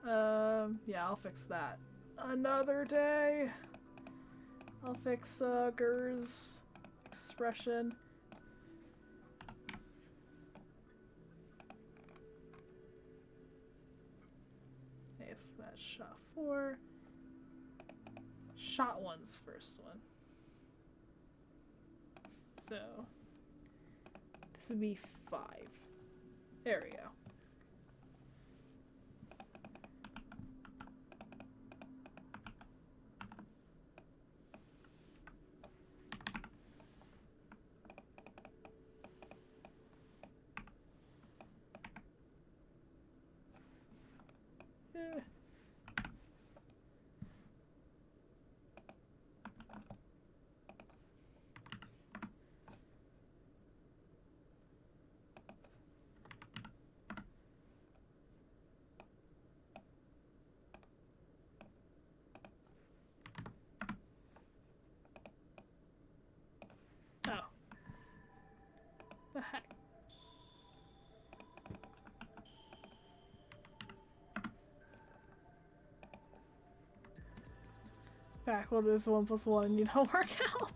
Yeah, I'll fix that another day. I'll fix Gur's expression. Okay, so that's shot 4. Shot 1's first one. So this would be 5. There we go. Oh. The heck? back when it is 1 + 1 and you don't work out.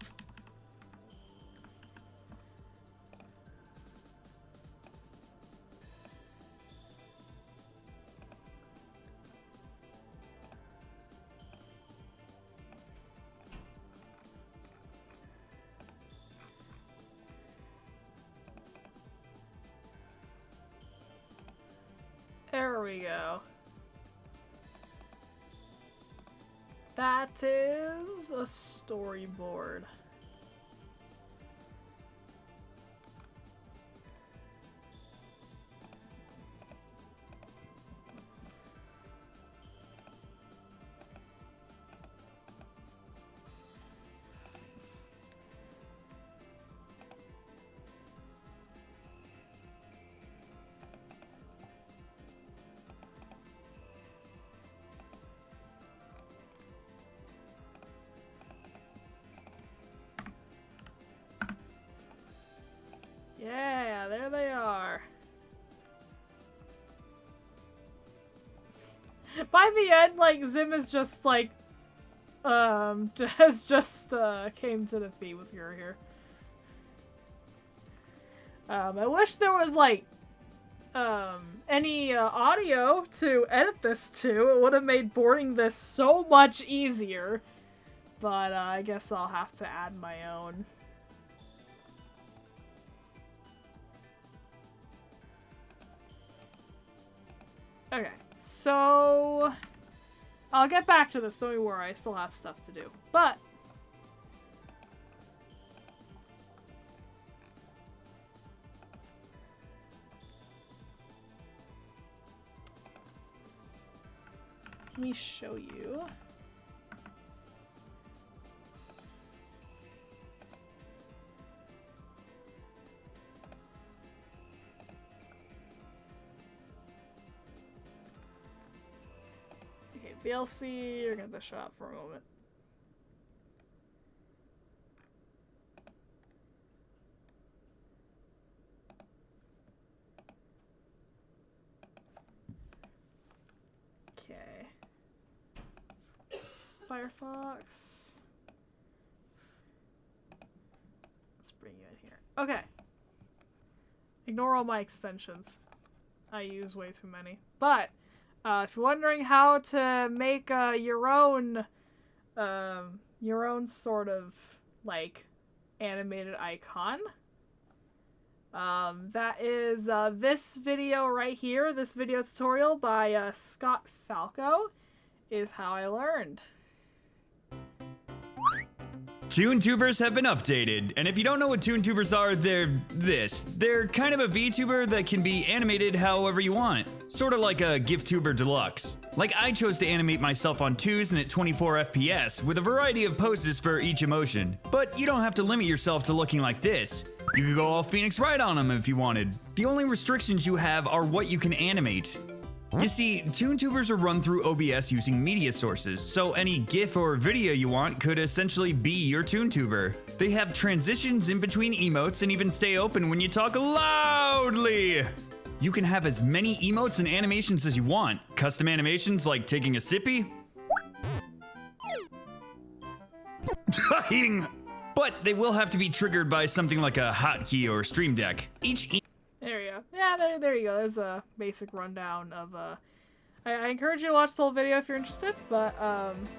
There we go. That is a storyboard. Yeah, there they are. By the end, like, Zim is just, like, has just, came to defeat with your here. I wish there was, like, any, audio to edit this to. It would have made boarding this so much easier. But, I guess I'll have to add my own. Okay, so I'll get back to this, don't you worry, I still have stuff to do. But let me show you. VLC, you're gonna shut up for a moment. Okay. Firefox. Let's bring you in here. Okay. Ignore all my extensions. I use way too many. But if you're wondering how to make your own sort of like animated icon, that is this video right here. This video tutorial by Scott Falco is how I learned. ToonTubers have been updated, and if you don't know what ToonTubers are, they're this. They're kind of a VTuber that can be animated however you want. Sort of like a GIFTuber Deluxe. Like I chose to animate myself on 2s and at 24 FPS, with a variety of poses for each emotion. But you don't have to limit yourself to looking like this. You could go all Phoenix Wright on them if you wanted. The only restrictions you have are what you can animate. You see, ToonTubers are run through OBS using media sources, so any GIF or video you want could essentially be your ToonTuber. They have transitions in between emotes and even stay open when you talk loudly! You can have as many emotes and animations as you want. Custom animations like taking a sippy. Dying! But they will have to be triggered by something like a hotkey or Stream Deck. There you go. Yeah, there you go. There's a basic rundown of, I encourage you to watch the whole video if you're interested, but,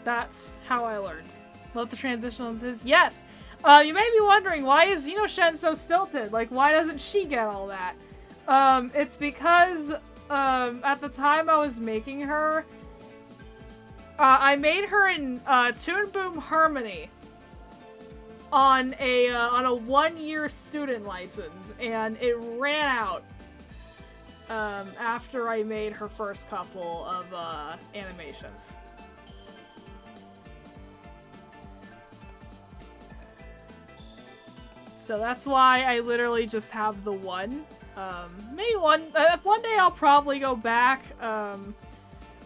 that's how I learned. Love the transitions is, yes! You may be wondering, why is Xenoshen so stilted? Like, why doesn't she get all that? It's because, at the time I was making her, I made her in, Toon Boom Harmony. On a 1-year student license, and it ran out after I made her first couple of animations. So that's why I literally just have the one. Maybe one day I'll probably go back.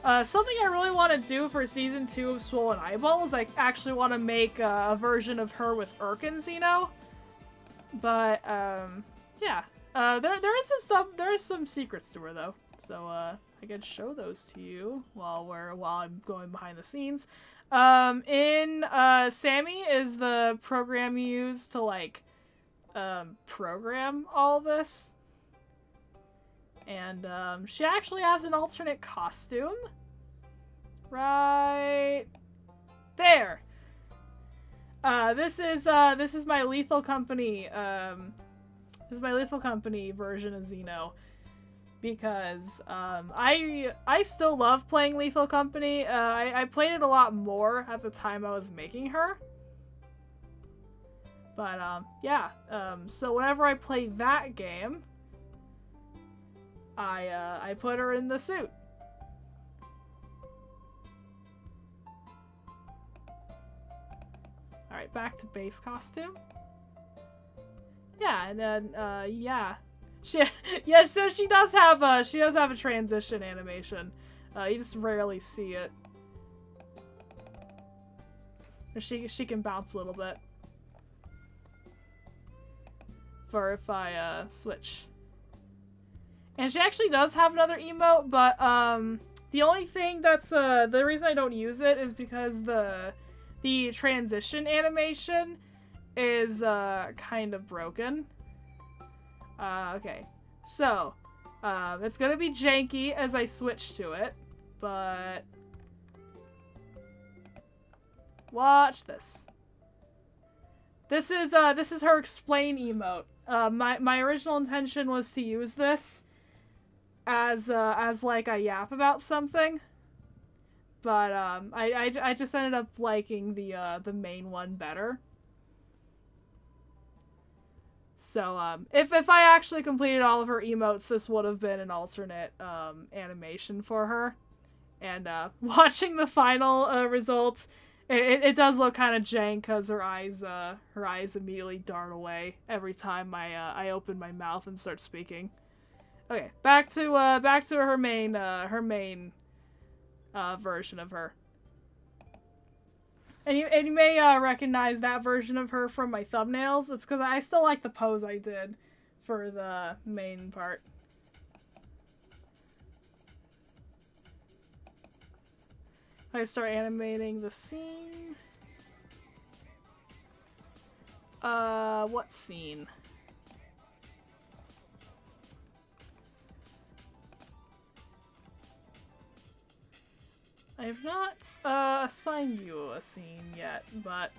Something I really want to do for Season 2 of Swollen Eyeballs, I actually want to make a version of her with Urkin Xeno. But, yeah. There is some stuff, there is some secrets to her, though. So, I can show those to you while I'm going behind the scenes. Sammy is the program you use to, like, program all this. And, she actually has an alternate costume. Right there. This is my Lethal Company, this is my Lethal Company version of Xeno. Because, I still love playing Lethal Company. I played it a lot more at the time I was making her. But, yeah. So whenever I play that game, I put her in the suit. Alright, back to base costume. Yeah, and then, yeah. Yeah, so she does have a transition animation. You just rarely see it. She can bounce a little bit. For if I, switch. And she actually does have another emote, but, the only thing that's, the reason I don't use it is because the transition animation is, kind of broken. Okay. So, it's gonna be janky as I switch to it, but watch this. This is her explain emote. My original intention was to use this as like a yap about something, but I just ended up liking the main one better. So if I actually completed all of her emotes, this would have been an alternate animation for her. And watching the final results, it does look kind of jank because her eyes immediately dart away every time I open my mouth and start speaking. Okay, back to her main version of her. And you may recognize that version of her from my thumbnails. It's because I still like the pose I did for the main part. I start animating the scene. What scene? I have not assigned you a scene yet, but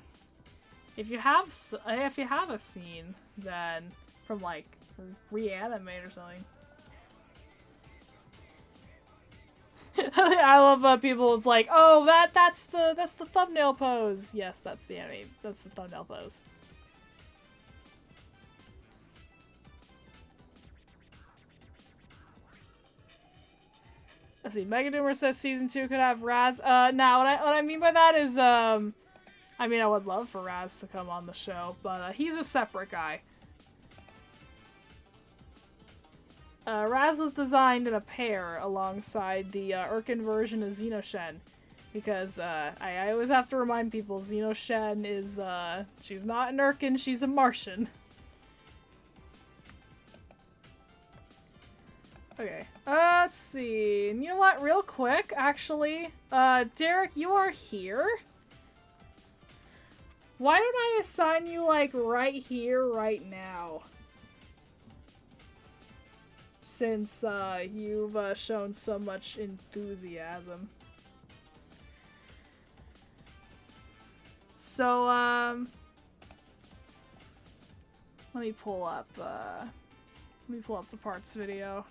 if you have a scene, then from like Reanimate or something. I love people. It's like, oh, that's the thumbnail pose. Yes, that's the thumbnail pose. Let's see. Megadoomer says season 2 could have Raz. Now what I mean by that is, I mean, I would love for Raz to come on the show, but he's a separate guy. Raz was designed in a pair alongside the Urkin version of Xenoshen, because I always have to remind people Xenoshen is she's not an Urkin, she's a Martian. Okay, let's see. And you know what? Real quick, actually, Derek, you are here. Why don't I assign you, like, right here, right now? Since, you've, shown so much enthusiasm. So, let me pull up the parts video.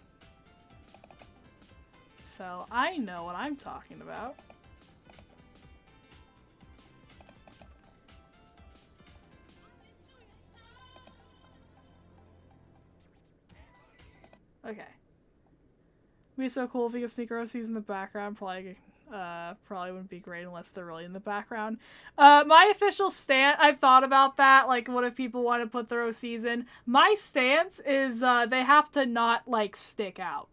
So, I know what I'm talking about. Okay. It'd be so cool if we could sneak OCs in the background. Probably wouldn't be great unless they're really in the background. My official stance, I've thought about that, like, what if people want to put their OCs in? My stance is, they have to not, like, stick out.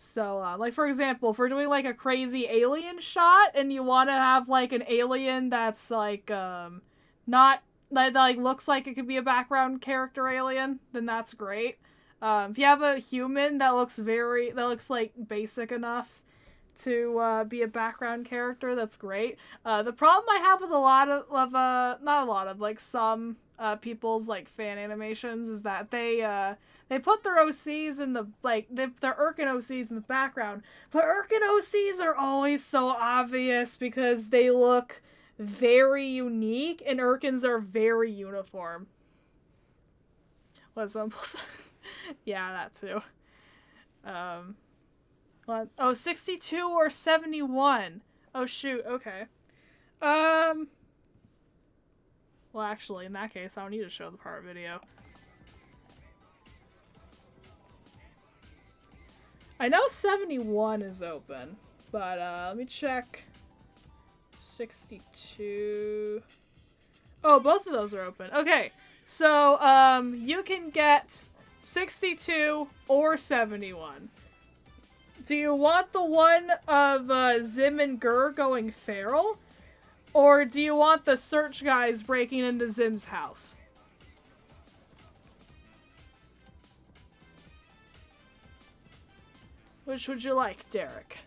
So, like, for example, if we're doing, like, a crazy alien shot, and you want to have, like, an alien that's, like, not, that, like, looks like it could be a background character alien, then that's great. If you have a human that looks like, basic enough to be a background character, that's great. The problem I have with a lot of not a lot of, like some people's like fan animations is that they put their OCs in the their Urkin OCs in the background, but Urkin OCs are always so obvious because they look very unique and Urkins are very uniform. What samples? Yeah, that too. What? Oh, 62 or 71. Oh shoot, okay. Well, actually, in that case, I don't need to show the part video. I know 71 is open, but let me check 62. Oh, both of those are open. Okay, so you can get 62 or 71. Do you want the one of Zim and Gur going feral? Or do you want the search guys breaking into Zim's house? Which would you like, Derek?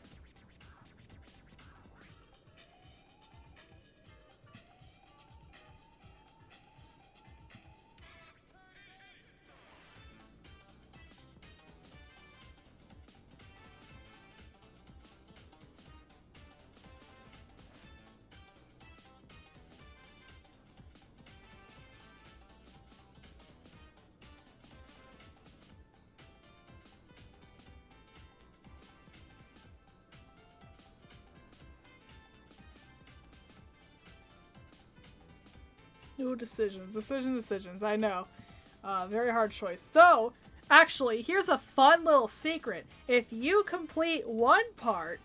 New decisions, I know. Very hard choice. Though, actually, here's a fun little secret. If you complete one part,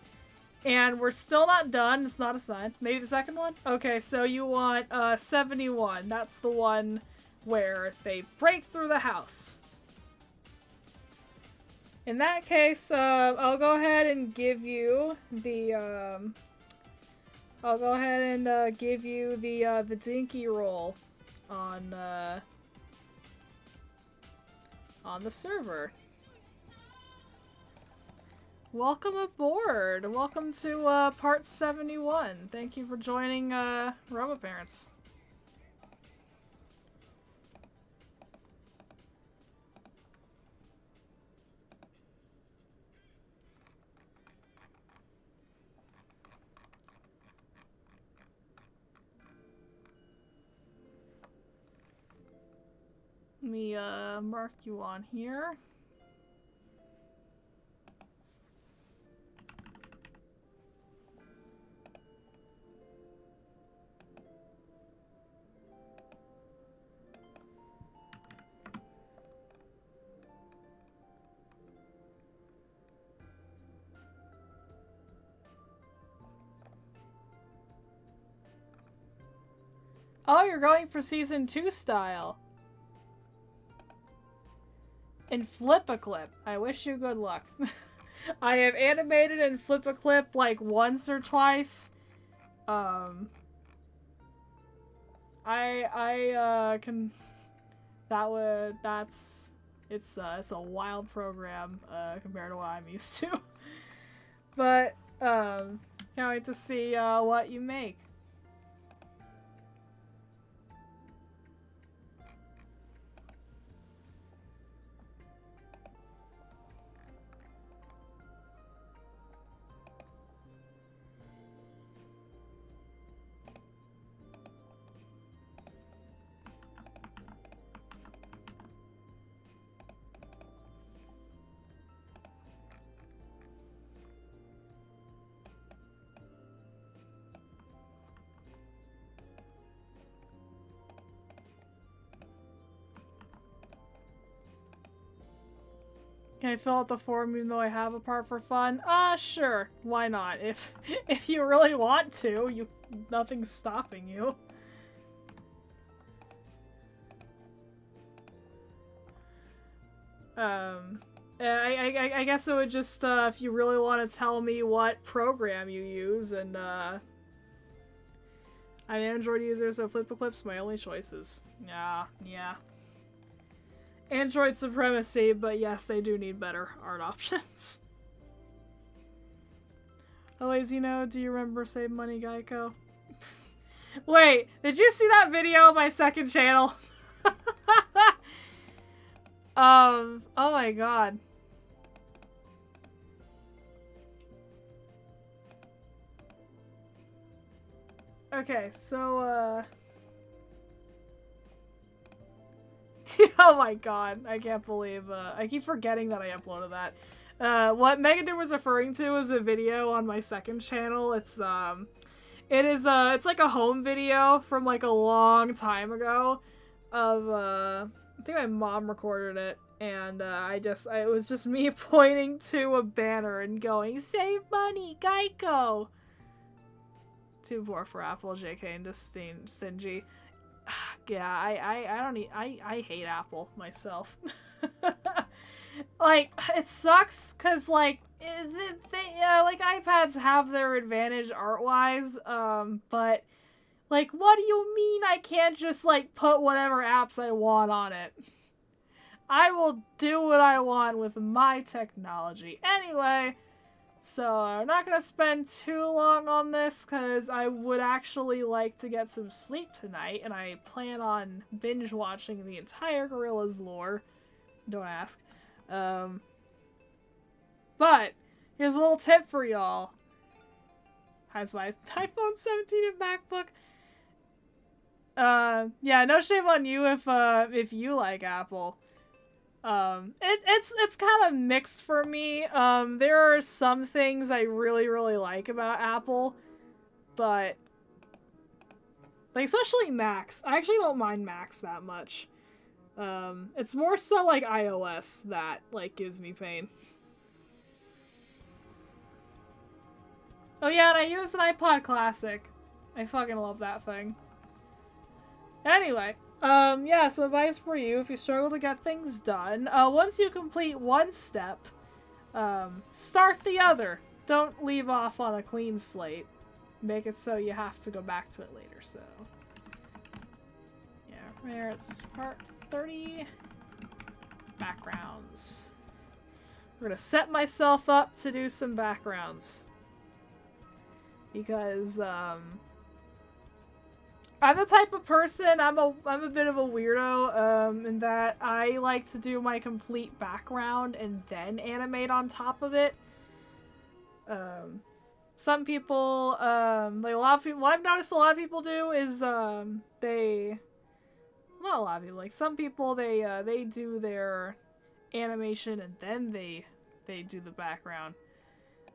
and we're still not done, it's not a sign. Maybe the second one? Okay, so you want 71. That's the one where they break through the house. In that case, I'll go ahead and give you the, I'll go ahead and give you the dinky roll on the server. Welcome aboard. Welcome to part 71. Thank you for joining RoboParents. Let me mark you on here. Oh, you're going for season 2 style. And Flip-a-Clip. I wish you good luck. I have animated in Flip-a-Clip like once or twice. I can. It's a wild program compared to what I'm used to. But can't wait to see what you make. Can I fill out the form even though I have a part for fun? Sure. Why not? If you really want to, nothing's stopping you. I guess it would just, if you really want to tell me what program you use, and, I'm an Android user, so Flip-a-Clip's my only choices. Yeah. Android supremacy, but yes, they do need better art options. Always, you know, do you remember Save Money Geico? Wait, did you see that video on my second channel? Oh my god. Okay, so, oh my god, I can't believe, I keep forgetting that I uploaded that. What Megadude was referring to is a video on my second channel. It's like a home video from, like, a long time ago of, I think my mom recorded it, and, it was just me pointing to a banner and going, "Save money, Geico!" Too poor for Apple, JK, and just stingy. Yeah, I hate Apple myself. Like, it sucks, cause, like, like, iPads have their advantage art-wise, but, like, what do you mean I can't just, like, put whatever apps I want on it? I will do what I want with my technology. Anyway, so I'm not gonna spend too long on this, because I would actually like to get some sleep tonight, and I plan on binge-watching the entire Gorillaz lore. Don't ask. But here's a little tip for y'all. Has my iPhone 17 and MacBook. Yeah, no shame on you if you like Apple. It's kind of mixed for me. There are some things I really like about Apple, but like especially Macs. I actually don't mind Macs that much. It's more so like iOS that like gives me pain. Oh yeah, and I use an iPod Classic. I fucking love that thing. Anyway, yeah, so advice for you if you struggle to get things done. Once you complete one step, start the other. Don't leave off on a clean slate. Make it so you have to go back to it later, so. Yeah, there it's part 30. Backgrounds. We're gonna set myself up to do some backgrounds. Because, I'm the type of person, I'm a bit of a weirdo, in that I like to do my complete background and then animate on top of it. Some people, like a lot of people, what I've noticed a lot of people do is, not a lot of people, like some people, they do their animation and then they do the background.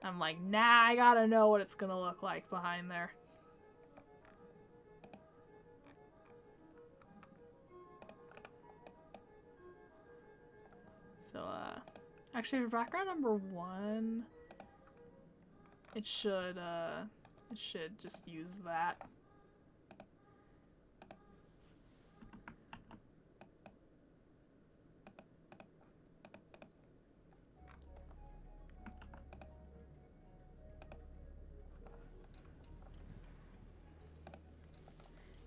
I'm like, nah, I gotta know what it's gonna look like behind there. So, actually for background number 1, it should just use that.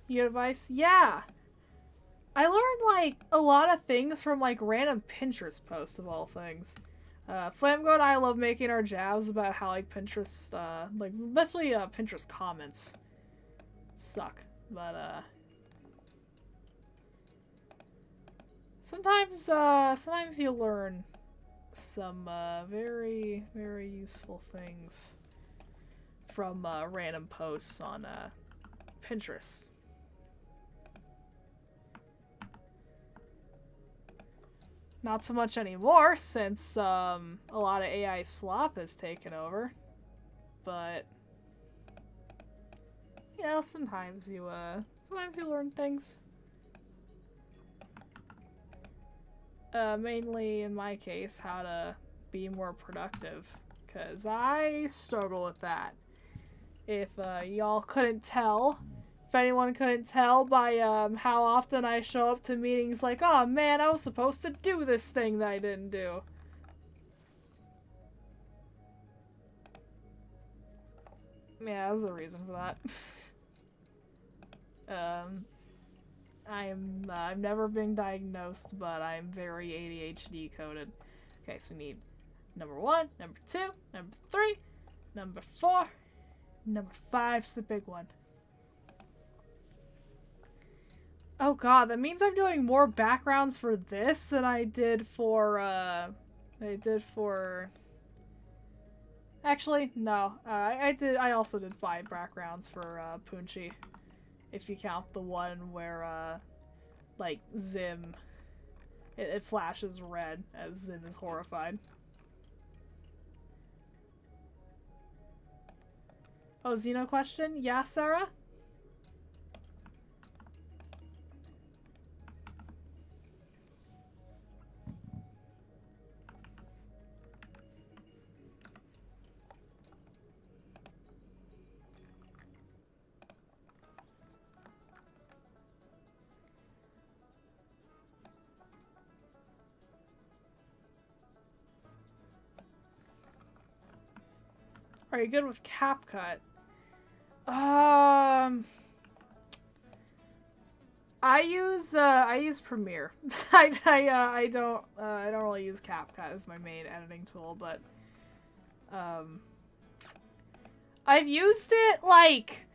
You get advice? Yeah! I learned, like, a lot of things from, like, random Pinterest posts, of all things. Flamgo and I love making our jabs about how, like, Pinterest, like, especially, Pinterest comments suck. But, sometimes you learn some, very, very useful things from, random posts on, Pinterest. Not so much anymore, since, a lot of AI slop has taken over. But, you know, sometimes you learn things. Mainly, in my case, how to be more productive. Because I struggle with that. If, y'all couldn't tell, if anyone couldn't tell by, how often I show up to meetings like, oh man, I was supposed to do this thing that I didn't do. Yeah, there's a reason for that. I've never been diagnosed, but I'm very ADHD coded. Okay, so we need number 1, number 2, number 3. number 4. Number 5's the big one. Oh god, that means I'm doing more backgrounds for this than I did for, Actually, no. I also did 5 backgrounds for, Punchi. If you count the one where, like, Zim... It flashes red as Zim is horrified. Oh, Xeno question? Yeah, Sarah? Are you good with CapCut? I use Premiere. I don't really use CapCut as my main editing tool, but I've used it like,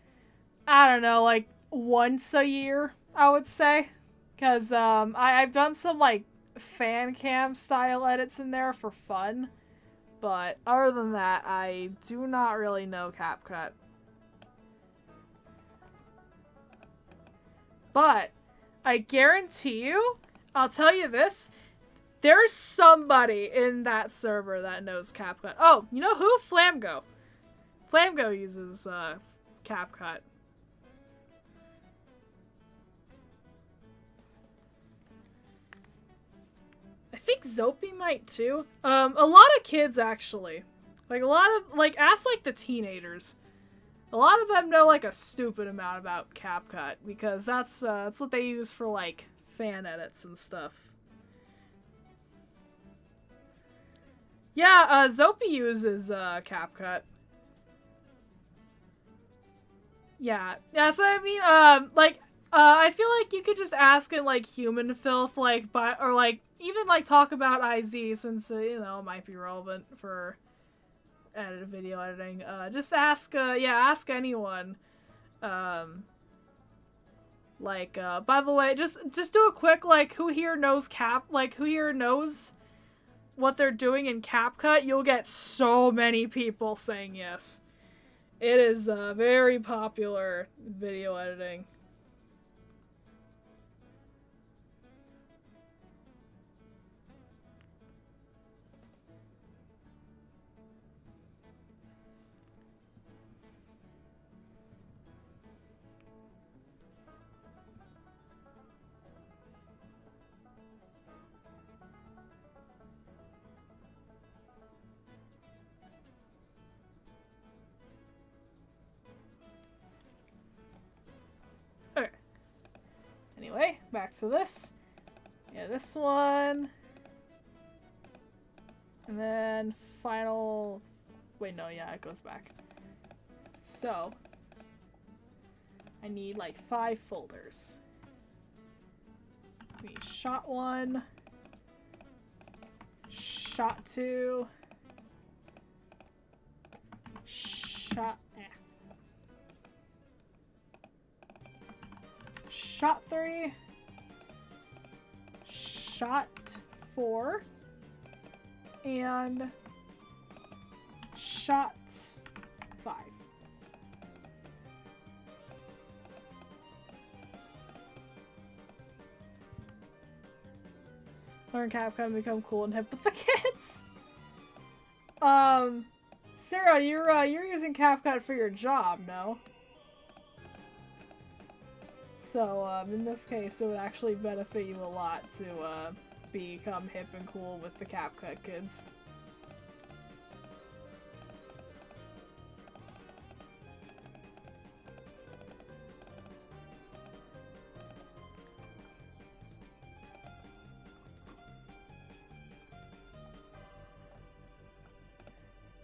I don't know, like once a year, I would say, because I've done some like fan cam style edits in there for fun, but other than that, I do not really know CapCut. But I guarantee you, I'll tell you this, there's somebody in that server that knows CapCut. Oh, you know who? Flamgo. Flamgo uses CapCut. I think Zopi might too. A lot of kids actually. Like ask like the teenagers. A lot of them know like a stupid amount about CapCut because that's what they use for like fan edits and stuff. Yeah, Zopi uses CapCut. Yeah, so I mean, I feel like you could just ask in like Human Filth, like, or like even like talk about IZ since you know it might be relevant for video editing. Just ask, ask anyone. By the way, just do a quick like who here knows who here knows what they're doing in CapCut. You'll get so many people saying yes. It is very popular video editing. Okay. Anyway, back to this. Yeah, this one. And then final... Wait, no, yeah, it goes back. So, I need like 5 folders. We shot 1, shot 2, shot 3, shot 4, and shot 5. Learn CapCut and become cool and hip with the kids. Sarah, you're using CapCut for your job, no? So, in this case, it would actually benefit you a lot to, become hip and cool with the CapCut kids.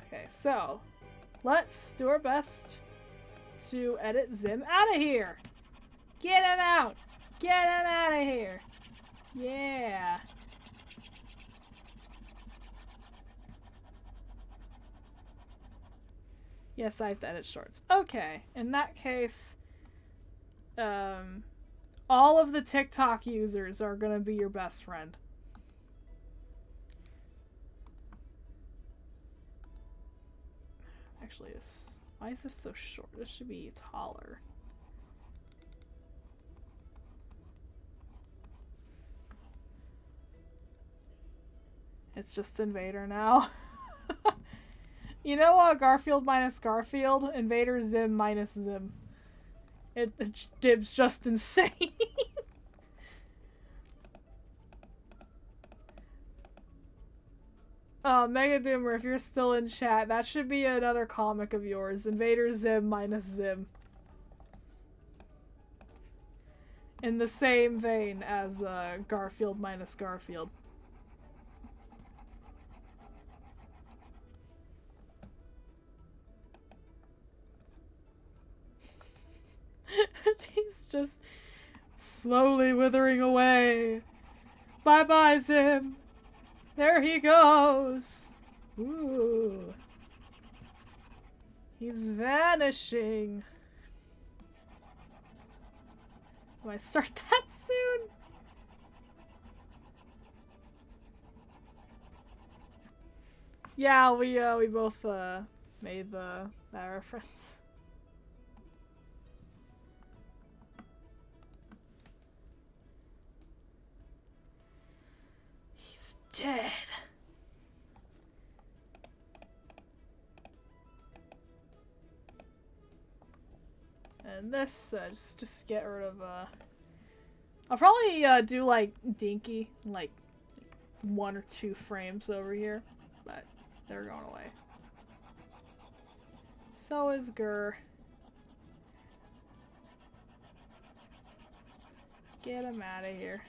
Okay, so, let's do our best to edit Zim out of here! Get him out! Get him out of here! Yeah! Yes, I have to edit shorts. Okay, in that case, all of the TikTok users are gonna be your best friend. Actually, why is this so short? This should be taller. It's just Invader now. You know what? Garfield minus Garfield, Invader Zim minus Zim. Dib's just insane. Oh, Mega Doomer, if you're still in chat, that should be another comic of yours. Invader Zim minus Zim. In the same vein as Garfield minus Garfield. He's just slowly withering away. Bye-bye, Zim. There he goes. Ooh. He's vanishing. Do I start that soon? Yeah, we both made that reference. He's dead. And this, just get rid of, I'll probably, do, like, Dinky, like, 1 or 2 frames over here, but they're going away. So is Gur. Get him out of here.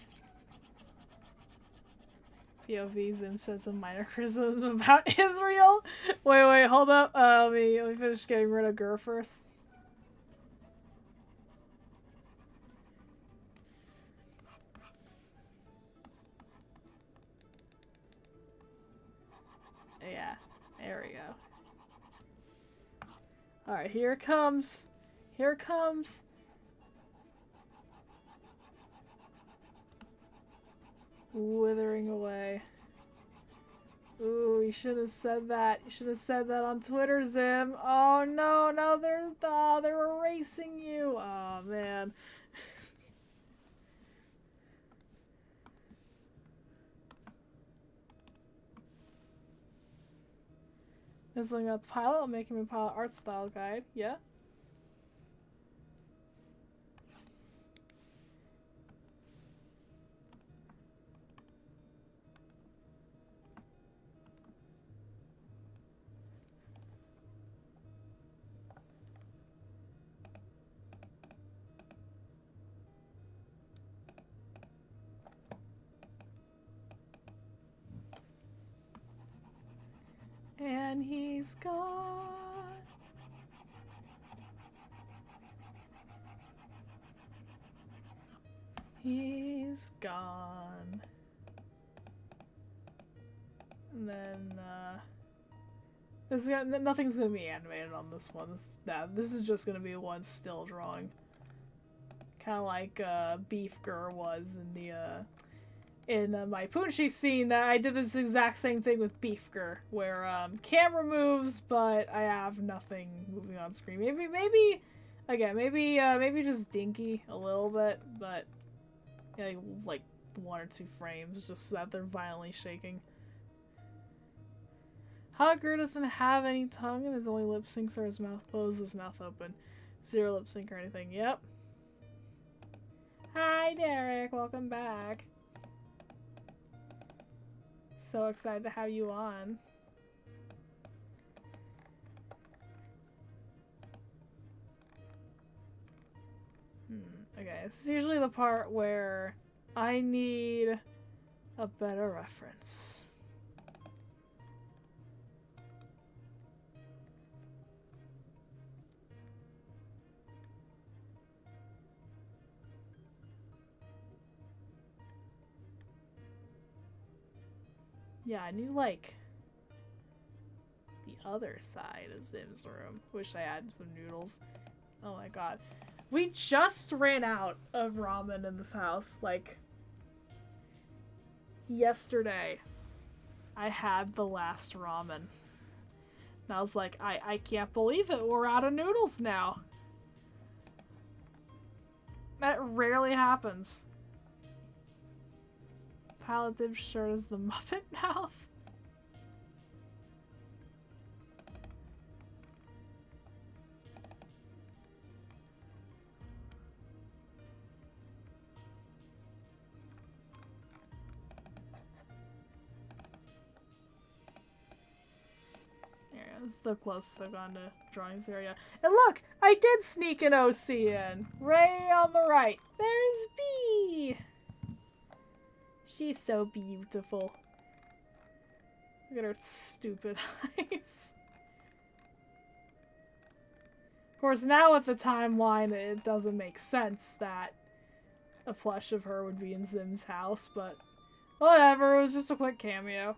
POV Zim says some minor criticisms about Israel. Wait, hold up. Let me finish getting rid of Gur first. Yeah, there we go. Alright, here it comes. Here it comes. Withering away. Ooh, you should have said that. You should have said that on Twitter, Zim. Oh no, they're erasing you. Oh man. Is looking at the pilot, I'm making a pilot art style guide. Yeah. And he's gone. He's gone. And then, nothing's gonna be animated on this one. This is just gonna be one still drawing. Kinda like, Beef Gur was in the, in my Punchi scene. That I did this exact same thing with Beef Gur, where camera moves, but I have nothing moving on screen. Maybe just Dinky a little bit, but yeah, like 1 or 2 frames, just so that they're violently shaking. Gur doesn't have any tongue and his only lip syncs are his mouth closed, his mouth open. 0 lip sync or anything. Yep. Hi, Derek. Welcome back. So excited to have you on. Okay, this is usually the part where I need a better reference. Yeah, I need, like, the other side of Zim's room. Wish I had some noodles. Oh my god. We just ran out of ramen in this house. Like, yesterday, I had the last ramen. And I was like, I can't believe it. We're out of noodles now. That rarely happens. Paladin shirt is the Muppet mouth. This is the closest I've gone to drawings area. And look! I did sneak an OC in! Right on the right. There's Bee! She's so beautiful. Look at her stupid eyes. Of course, now with the timeline, it doesn't make sense that a plush of her would be in Zim's house, but whatever, it was just a quick cameo.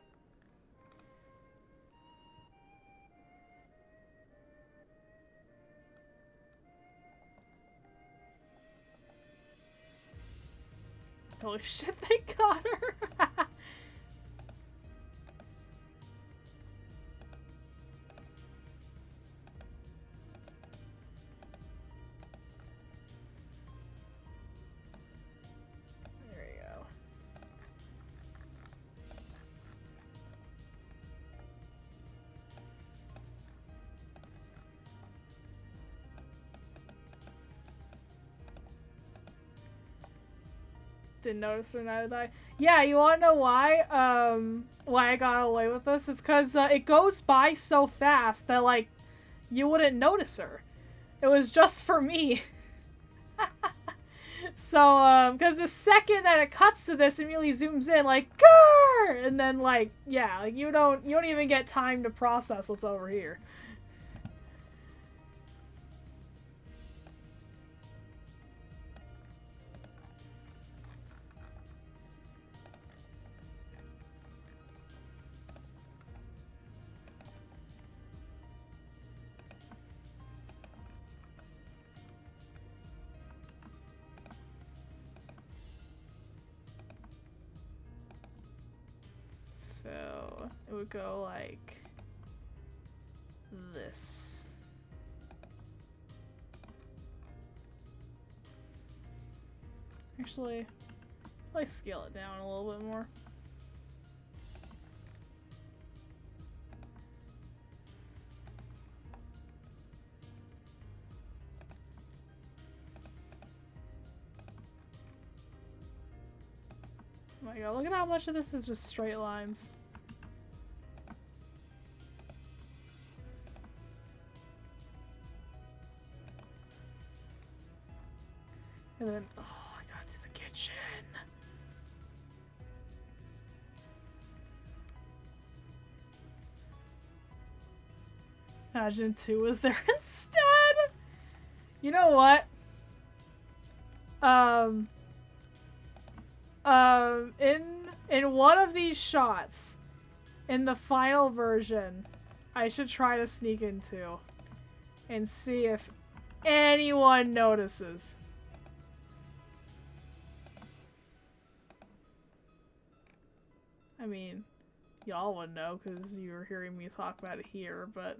Holy shit, they got her! There we go. Didn't notice her, neither did I. Yeah, you wanna know why? Why I got away with this? Is because it goes by so fast that, like, you wouldn't notice her. It was just for me. So, because the second that it cuts to this, it immediately zooms in, like, grrr! And then, like, yeah, like, you don't even get time to process what's over here. So it would go like this. Actually, let's scale it down a little bit more. Oh my god, look at how much of this is just straight lines. And then, oh, I got to the kitchen. Imagine 2 was there instead. You know what? In one of these shots, in the final version, I should try to sneak into and see if anyone notices. I mean, y'all would know because you were hearing me talk about it here, but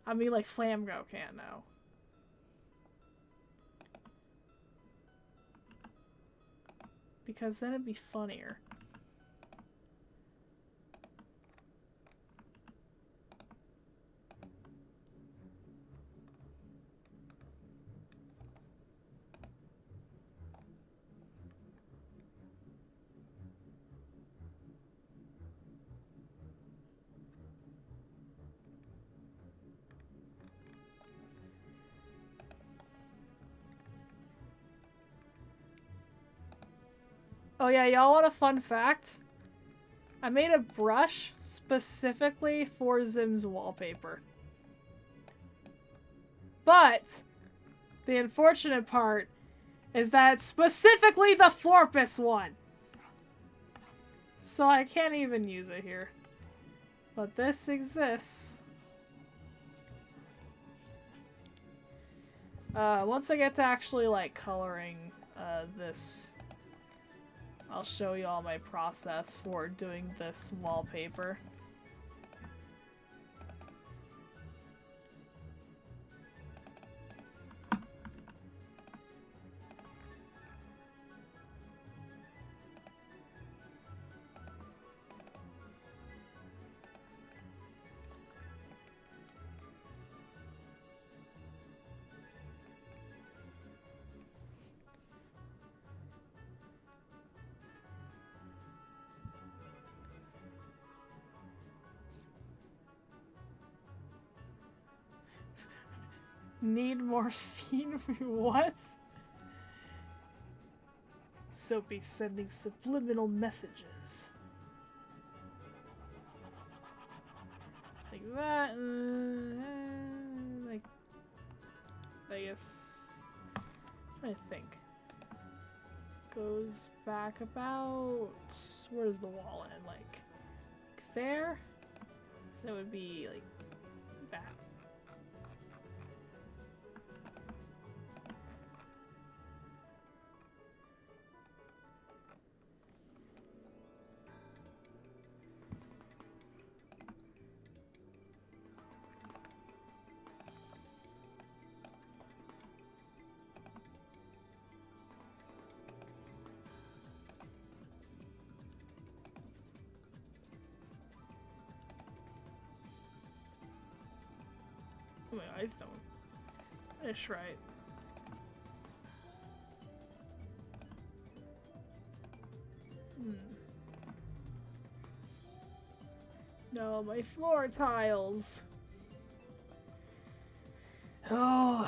I mean, like, Flamgo can't know. Because then it'd be funnier. Oh yeah, y'all want a fun fact? I made a brush specifically for Zim's wallpaper. But the unfortunate part is that it's specifically the Florpus one. So I can't even use it here. But this exists. Once I get to actually like coloring this, I'll show you all my process for doing this wallpaper. Need morphine? What? Soapy sending subliminal messages. Like that. Like, I guess. I think. Goes back about. Where's the wall end? Like, there? So it would be like that. My eyes don't finish right. No, my floor tiles. Oh.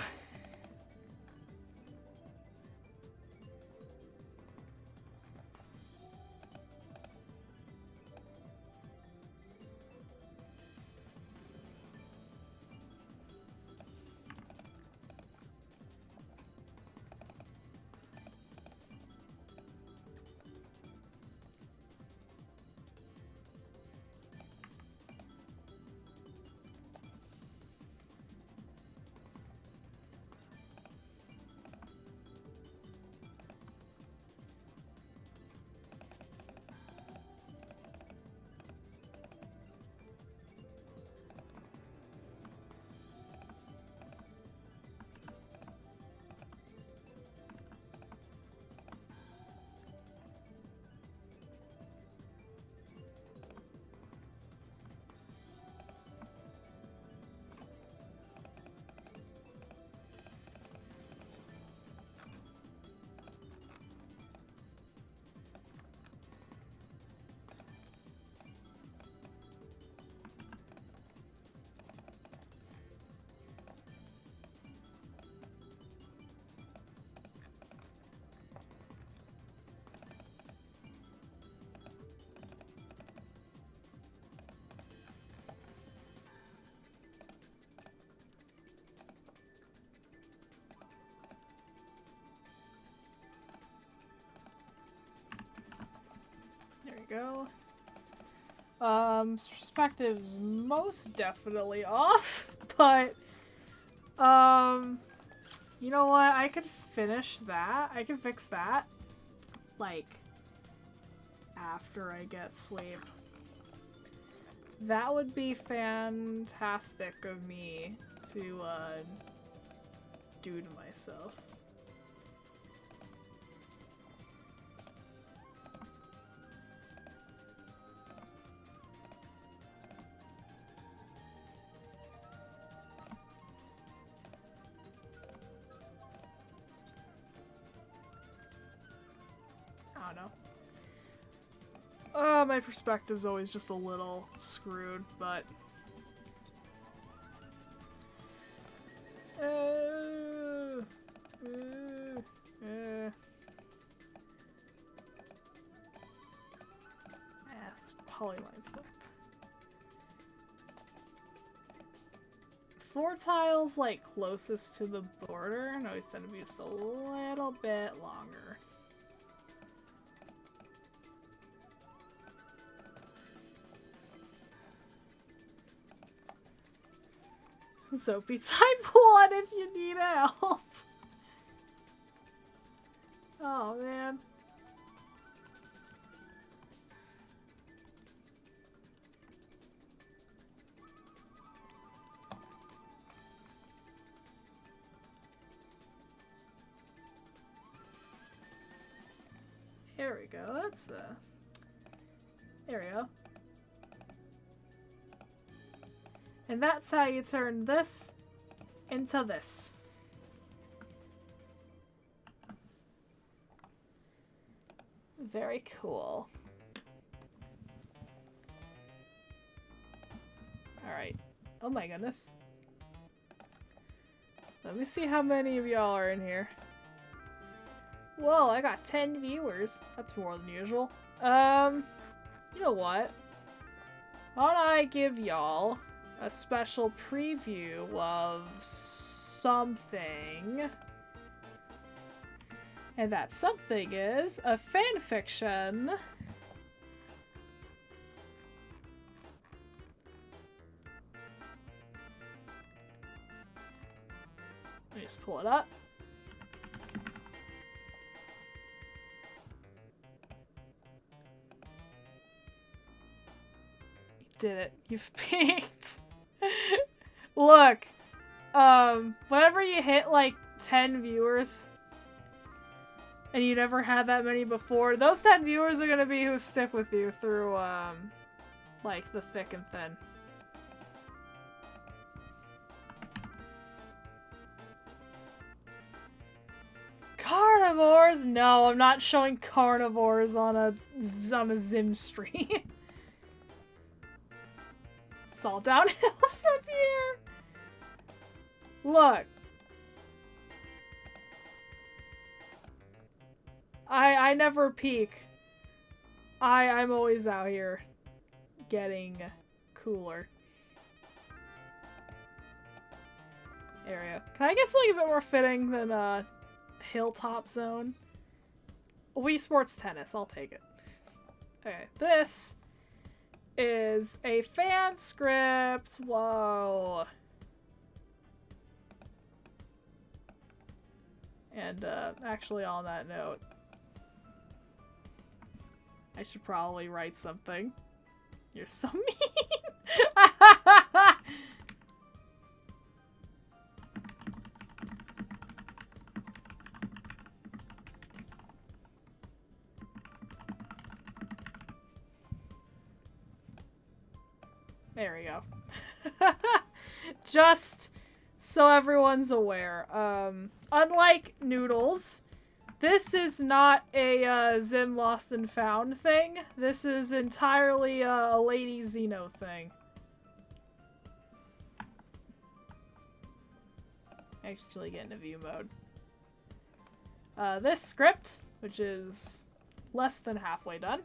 There we go. Perspective's most definitely off, but you know what? I could finish that. I can fix that, like, after I get sleep. That would be fantastic of me to do to myself. I don't know. My perspective's always just a little screwed, but... Polyline select. Floor tiles, like, closest to the border, and always tend to be just a little bit longer. Soapy type 1 if you need help. Oh, man. Here we go. That's, there we go. And that's how you turn this into this. Very cool. Alright. Oh my goodness. Let me see how many of y'all are in here. Whoa, I got 10 viewers. That's more than usual. You know what? Why don't I give y'all a special preview of something? And that something is a fanfiction. Let me just pull it up. You did it. You've peaked. Look, whenever you hit like 10 viewers, and you never had that many before, those 10 viewers are gonna be who stick with you through, like, the thick and thin. Carnivores? No, I'm not showing carnivores on a Zim stream. It's all downhill from here. Look. I never peak. I'm always out here getting cooler. Area. Can I get something a bit more fitting than Hilltop Zone? Wii Sports Tennis, I'll take it. Okay, this is a fan script. Whoa. And actually on that note, I should probably write something. You're so mean! There we go. Just so everyone's aware. Unlike Noodles, this is not a Zim Lost and Found thing. This is entirely a Lady Xeno thing. Actually get into view mode. This script, which is less than halfway done.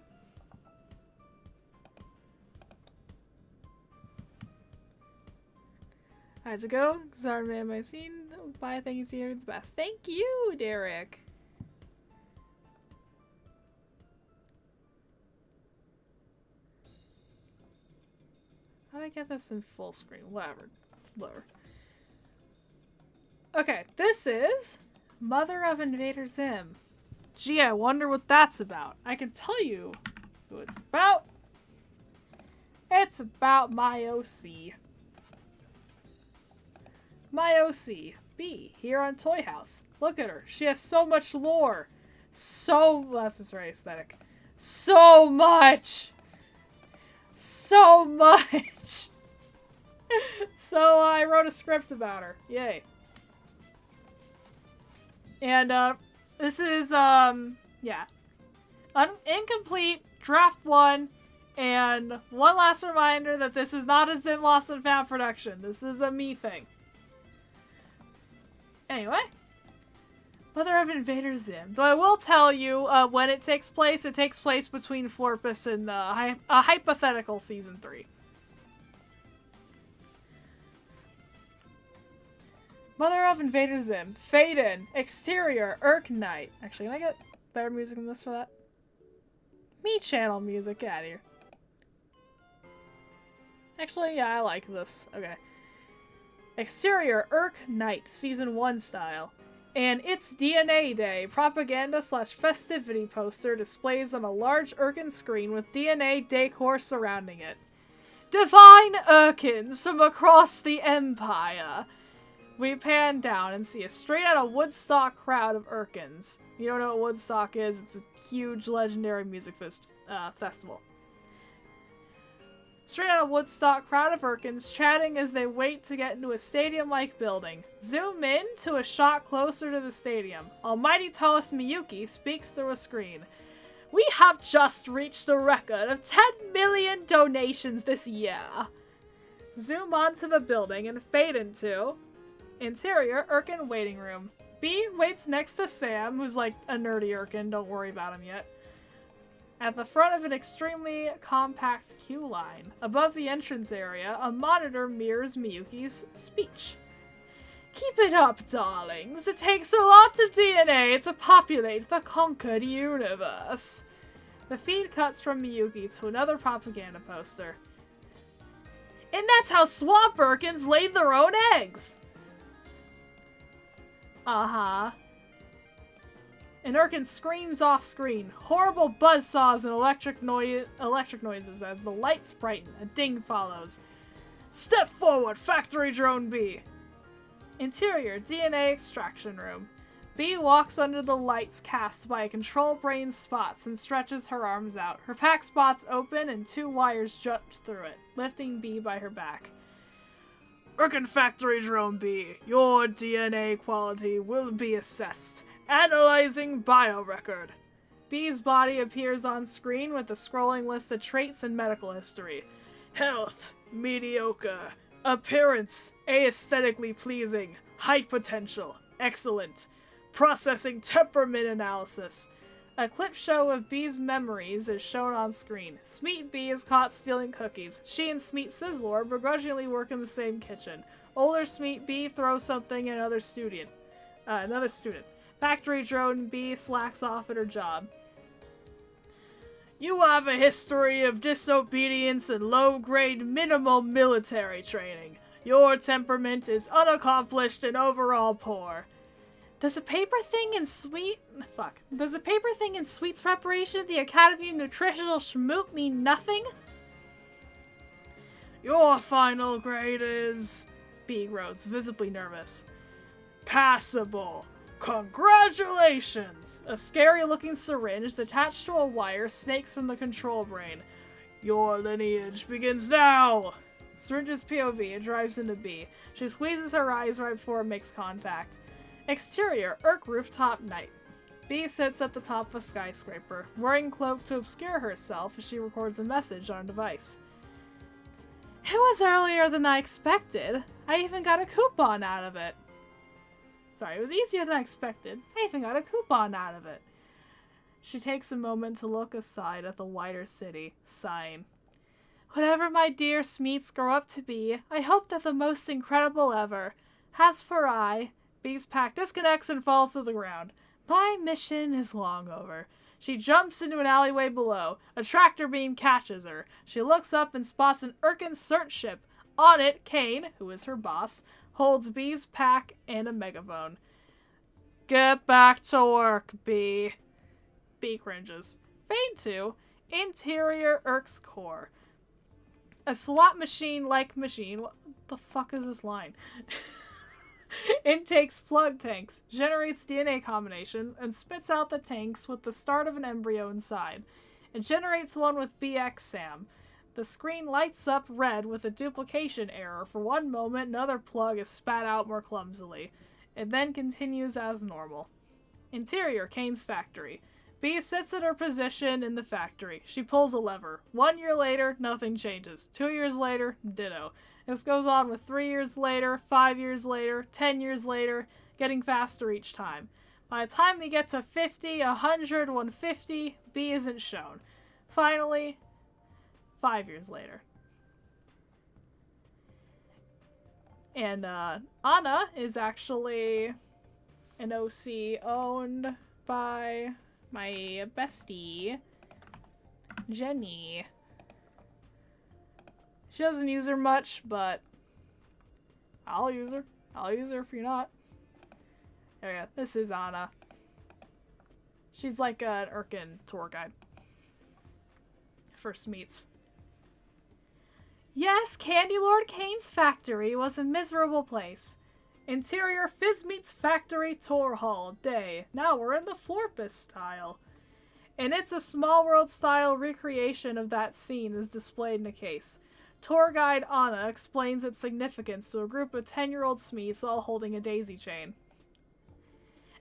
How's it go? Sorry, man, my scene. Bye, thank you, you're the best. Thank you, Derek. How do I get this in full screen? Whatever. Okay, this is Mother of Invader Zim. Gee, I wonder what that's about. I can tell you who it's about. It's about my OC. My OC, B, here on Toy House. Look at her. She has so much lore. That's just very aesthetic. So much! So much! So I wrote a script about her. Yay. And, this is, yeah. Incomplete, draft 1, and one last reminder that this is not a Zim Lost and Found production. This is a me thing. Anyway, Mother of Invader Zim. Though I will tell you, when it takes place between Florpus and a hypothetical Season 3. Mother of Invader Zim. Fade in. Exterior. Urk Knight. Actually, can I get better music than this for that? Me channel music. Get out of here. Actually, yeah, I like this. Okay. Exterior, Urk Night, Season 1 style. And It's DNA Day propaganda/festivity poster displays on a large Urkin screen with DNA decor surrounding it. Divine Urkins from across the Empire. We pan down and see a straight out of Woodstock crowd of Urkins. You don't know what Woodstock is? It's a huge legendary music festival. Straight out of Woodstock, crowd of Urkins chatting as they wait to get into a stadium-like building. Zoom in to a shot closer to the stadium. Almighty Tallest Miyuki speaks through a screen. We have just reached a record of 10 million donations this year. Zoom onto the building and fade into interior Urkin waiting room. B waits next to Sam, who's like a nerdy Urkin, don't worry about him yet. At the front of an extremely compact queue line. Above the entrance area, a monitor mirrors Miyuki's speech. Keep it up, darlings. It takes a lot of DNA to populate the conquered universe. The feed cuts from Miyuki to another propaganda poster. And that's how swamp Urkins laid their own eggs! Uh-huh. An Urkin screams off screen. Horrible buzzsaws and electric noises as the lights brighten. A ding follows. Step forward, Factory Drone B! Interior, DNA extraction room. B walks under the lights cast by a control brain's spots and stretches her arms out. Her pack spots open and 2 wires jut through it, lifting B by her back. Urkin Factory Drone B, your DNA quality will be assessed. Analyzing biorecord. B's body appears on screen with a scrolling list of traits and medical history. Health, mediocre. Appearance, aesthetically pleasing. Height potential, excellent. Processing temperament analysis. A clip show of B's memories is shown on screen. Smeet B is caught stealing cookies. She and Smeet Sizzler begrudgingly work in the same kitchen. Older Smeet B throws something at another student. Factory Drone B slacks off at her job. You have a history of disobedience and low-grade minimal military training. Your temperament is unaccomplished and overall poor. Does a paper thing in sweets preparation at the Academy of Nutritional Schmoop mean nothing? Your final grade is... B grows, visibly nervous. Passable. Congratulations! A scary-looking syringe detached to a wire snakes from the control brain. Your lineage begins now! Syringe's POV, it drives into B. She squeezes her eyes right before it makes contact. Exterior, Urk rooftop night. B sits at the top of a skyscraper, wearing cloak to obscure herself as she records a message on a device. It was earlier than I expected. I even got a coupon out of it. Sorry, it was easier than I expected. I even got a coupon out of it. She takes a moment to look aside at the wider city, sighing. Whatever my dear Smeets grow up to be, I hope that the most incredible ever. As for I, B's pack disconnects and falls to the ground. My mission is long over. She jumps into an alleyway below. A tractor beam catches her. She looks up and spots an Urkin search ship. On it, Kane, who is her boss, holds B's pack and a megaphone. Get back to work, B. B cringes. Fade to interior Urk's core. A slot machine-like machine. What the fuck is this line? Intakes plug tanks, generates DNA combinations, and spits out the tanks with the start of an embryo inside. It generates one with BX Sam. The screen lights up red with a duplication error. For one moment, another plug is spat out more clumsily. It then continues as normal. Interior, Kane's factory. B sits at her position in the factory. She pulls a lever. 1 year later, nothing changes. 2 years later, ditto. This goes on with 3 years later, 5 years later, 10 years later, getting faster each time. By the time we get to 50, 100, 150, B isn't shown. Finally, 5 years later. And Anna is actually an OC owned by my bestie, Jenny. She doesn't use her much, but I'll use her. I'll use her if you're not. There we go. This is Anna. She's like an Irken tour guide. First meets. Yes, Candy Lord Kane's factory was a miserable place. Interior Fizz Meets Factory Tour Hall Day. Now we're in the Florpus style. And it's a small world style recreation of that scene is displayed in a case. Tour guide Anna explains its significance to a group of 10-year-old Smeets all holding a daisy chain.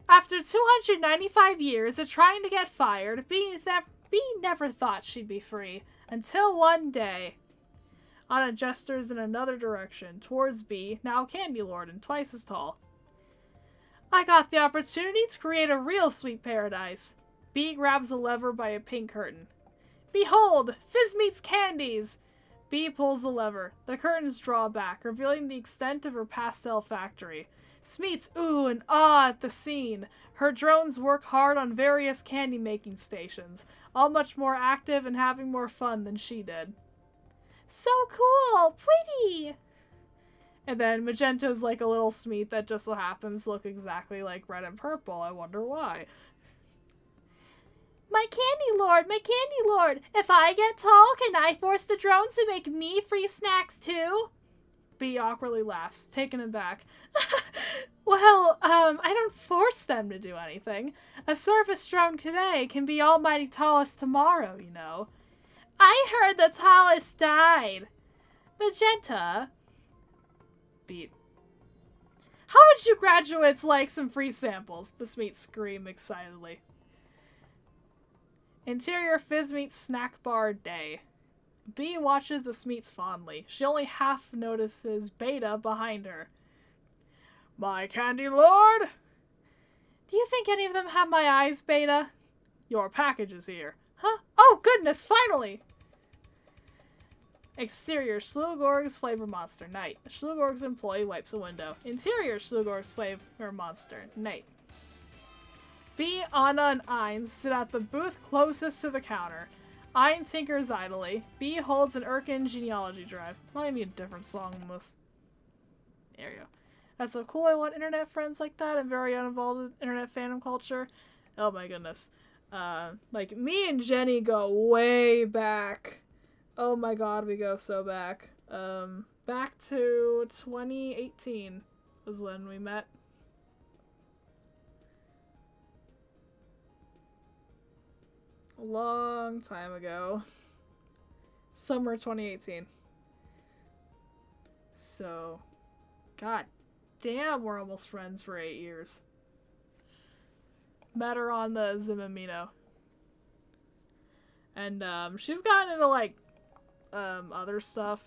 After 295 years of trying to get fired, Bee never thought she'd be free. Until one day. Anna gestures in another direction, towards Bee, now Candy Lord and twice as tall. I got the opportunity to create a real sweet paradise. Bee grabs a lever by a pink curtain. Behold! Fizz meets candies! Bee pulls the lever. The curtains draw back, revealing the extent of her pastel factory. Smeets ooh and ah at the scene. Her drones work hard on various candy-making stations, all much more active and having more fun than she did. So cool! Pretty! And then Magenta's like a little Smeet that just so happens to look exactly like red and purple. I wonder why. My Candy Lord! My Candy Lord! If I get tall, can I force the drones to make me free snacks too? Bee awkwardly laughs, taken aback. Well, I don't force them to do anything. A service drone today can be almighty tallest tomorrow, you know. I heard the tallest died. Magenta. Beat. How would you graduates like some free samples? The Smeets scream excitedly. Interior Fizz Meets Snack Bar Day. Bee watches the Smeets fondly. She only half notices Beta behind her. My Candy Lord? Do you think any of them have my eyes, Beta? Your package is here. Huh? Oh, goodness, finally! Exterior, Slugorg's Flavor Monster, night. Slugorg's employee wipes a window. Interior, Slugorg's Flavor Monster, night. Bee, Anna, and Ein sit at the booth closest to the counter. Ein tinkers idly. Bee holds an Irken genealogy drive. Might be a different song than this. There you go. That's so cool. I want internet friends like that. I'm very uninvolved with internet fandom culture. Oh my goodness. Like, me and Jenny go way back. Oh my god, we go so back. Back to 2018 was when we met. A long time ago. Summer 2018. So, god damn, we're almost friends for 8 years. Met her on the Zimamino. And, she's gotten into, like, other stuff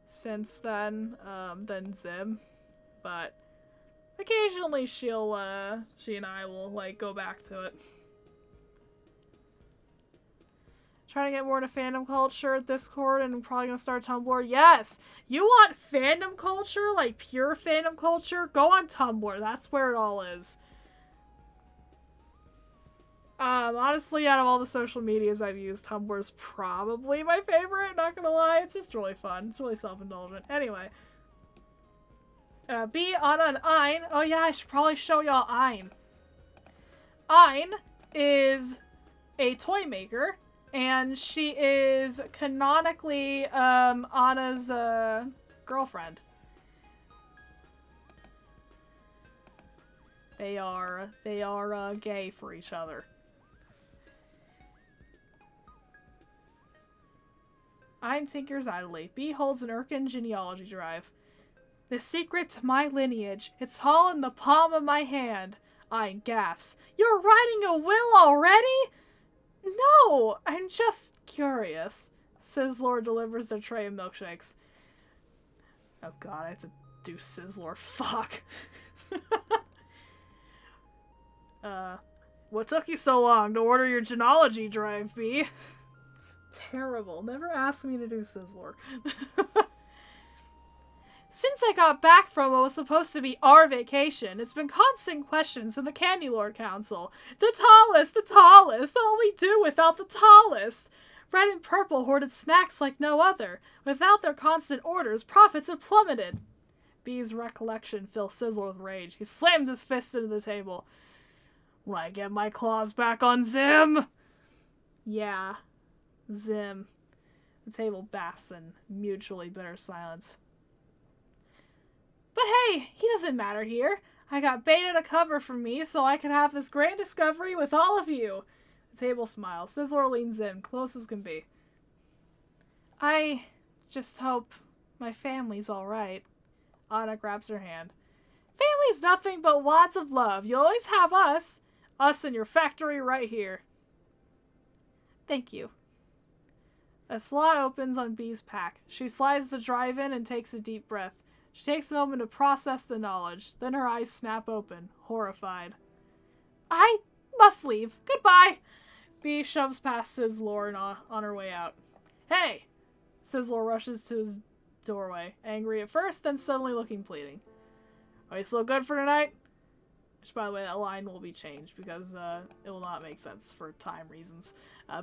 since then, than Zim. But, occasionally she and I will, like, go back to it. Trying to get more into fandom culture, Discord, and I'm probably gonna start Tumblr. Yes! You want fandom culture? Like, pure fandom culture? Go on Tumblr. That's where it all is. Honestly, out of all the social medias I've used, Tumblr's probably my favorite, not gonna lie. It's just really fun. It's really self-indulgent. Anyway. Bee, Anna, and Ein. Oh yeah, I should probably show y'all Ein. Ein is a toy maker, and she is canonically, Anna's, girlfriend. They are gay for each other. Ein tinkers idly. Bee holds an Irken genealogy drive. The secret to my lineage. It's all in the palm of my hand. Ein gasps. You're writing a will already? No, I'm just curious. Sizzlor delivers the tray of milkshakes. Oh god, I have to do Sizzlor. Fuck. What took you so long to order your genealogy drive, Bee? It's terrible. Never ask me to do Sizzlor. Since I got back from what was supposed to be our vacation, it's been constant questions in the Candy Lord Council. The tallest, all we do without the tallest. Red and Purple hoarded snacks like no other. Without their constant orders, profits have plummeted. B's recollection fills Sizzler with rage. He slams his fist into the table. When I get my claws back on Zim! Yeah. Zim. The table basks in mutually bitter silence. But hey, he doesn't matter here. I got Beta to cover for me so I can have this grand discovery with all of you. The table smiles. Sizzler leans in, close as can be. I just hope my family's alright. Anna grabs her hand. Family's nothing but lots of love. You'll always have us. Us in your factory right here. Thank you. A slot opens on B's pack. She slides the drive in and takes a deep breath. She takes a moment to process the knowledge. Then her eyes snap open, horrified. I must leave. Goodbye. B shoves past Sizzler on her way out. Hey! Sizzler rushes to his doorway, angry at first, then suddenly looking pleading. Are you still good for tonight? Which, by the way, that line will be changed because it will not make sense for time reasons.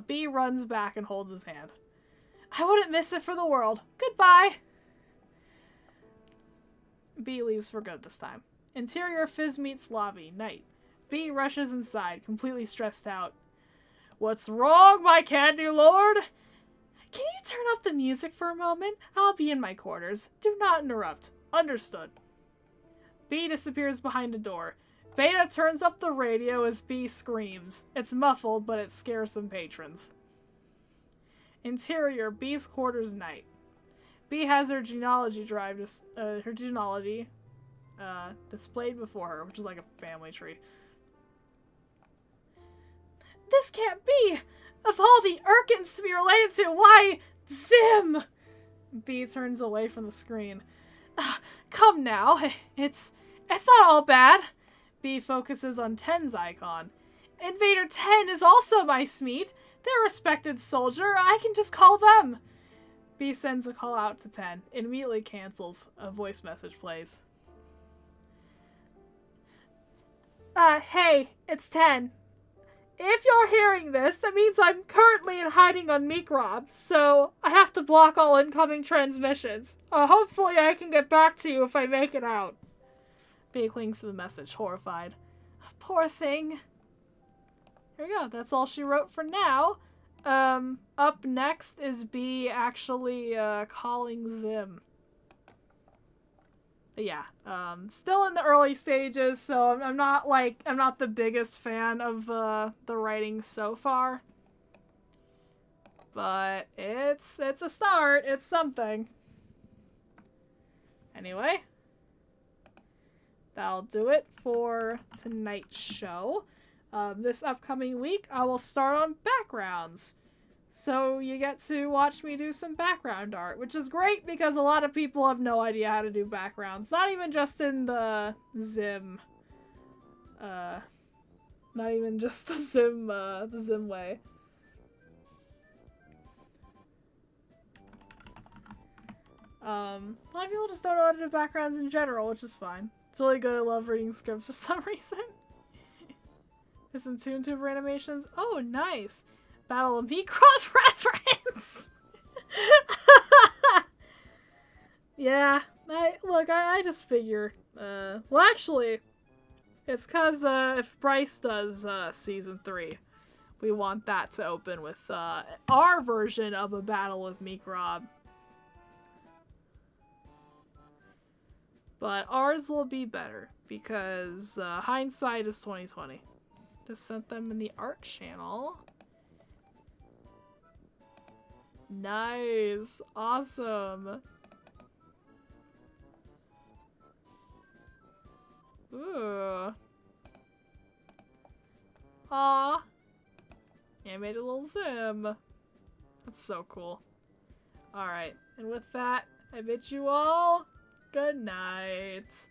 B runs back and holds his hand. I wouldn't miss it for the world. Goodbye! B leaves for good this time. Interior Fizz Meets lobby, night. B rushes inside, completely stressed out. What's wrong, my candy lord? Can you turn off the music for a moment? I'll be in my quarters. Do not interrupt. Understood. B disappears behind a door. Beta turns up the radio as B screams. It's muffled, but it scares some patrons. Interior, B's quarters, night. B has her genealogy displayed before her, which is like a family tree. This can't be! Of all the Urkins to be related to, why, Zim! B turns away from the screen. Come now, it's not all bad. B focuses on 10's icon. Invader 10 is also my Smeet. They're a respected soldier. I can just call them. B sends a call out to 10. It immediately cancels. A voice message plays. Hey, it's 10. If you're hearing this, that means I'm currently in hiding on Mikrob, so I have to block all incoming transmissions. Hopefully I can get back to you if I make it out. B clings to the message, horrified. Poor thing. Here we go. That's all she wrote for now. Up next is B actually calling Zim. Yeah, still in the early stages, so I'm not the biggest fan of the writing so far. But it's a start. It's something. Anyway, that'll do it for tonight's show. This upcoming week, I will start on backgrounds. So you get to watch me do some background art, which is great because a lot of people have no idea how to do backgrounds. Not even just in the Zim. Not even just the Zim way. A lot of people just don't know how to do backgrounds in general, which is fine. It's really good. I love reading scripts for some reason. There's some ToonTuber animations. Oh, nice. Battle of Meatcraft reference! Yeah, I just figure, well actually, it's cause, if Bryce does, season 3, we want that to open with, our version of a Battle with Meatcraft. But ours will be better, because, hindsight is 2020. Just sent them in the art channel. Nice. Awesome. Ooh. Aw. Animated little Zim. That's so cool. Alright. And with that, I bid you all good night.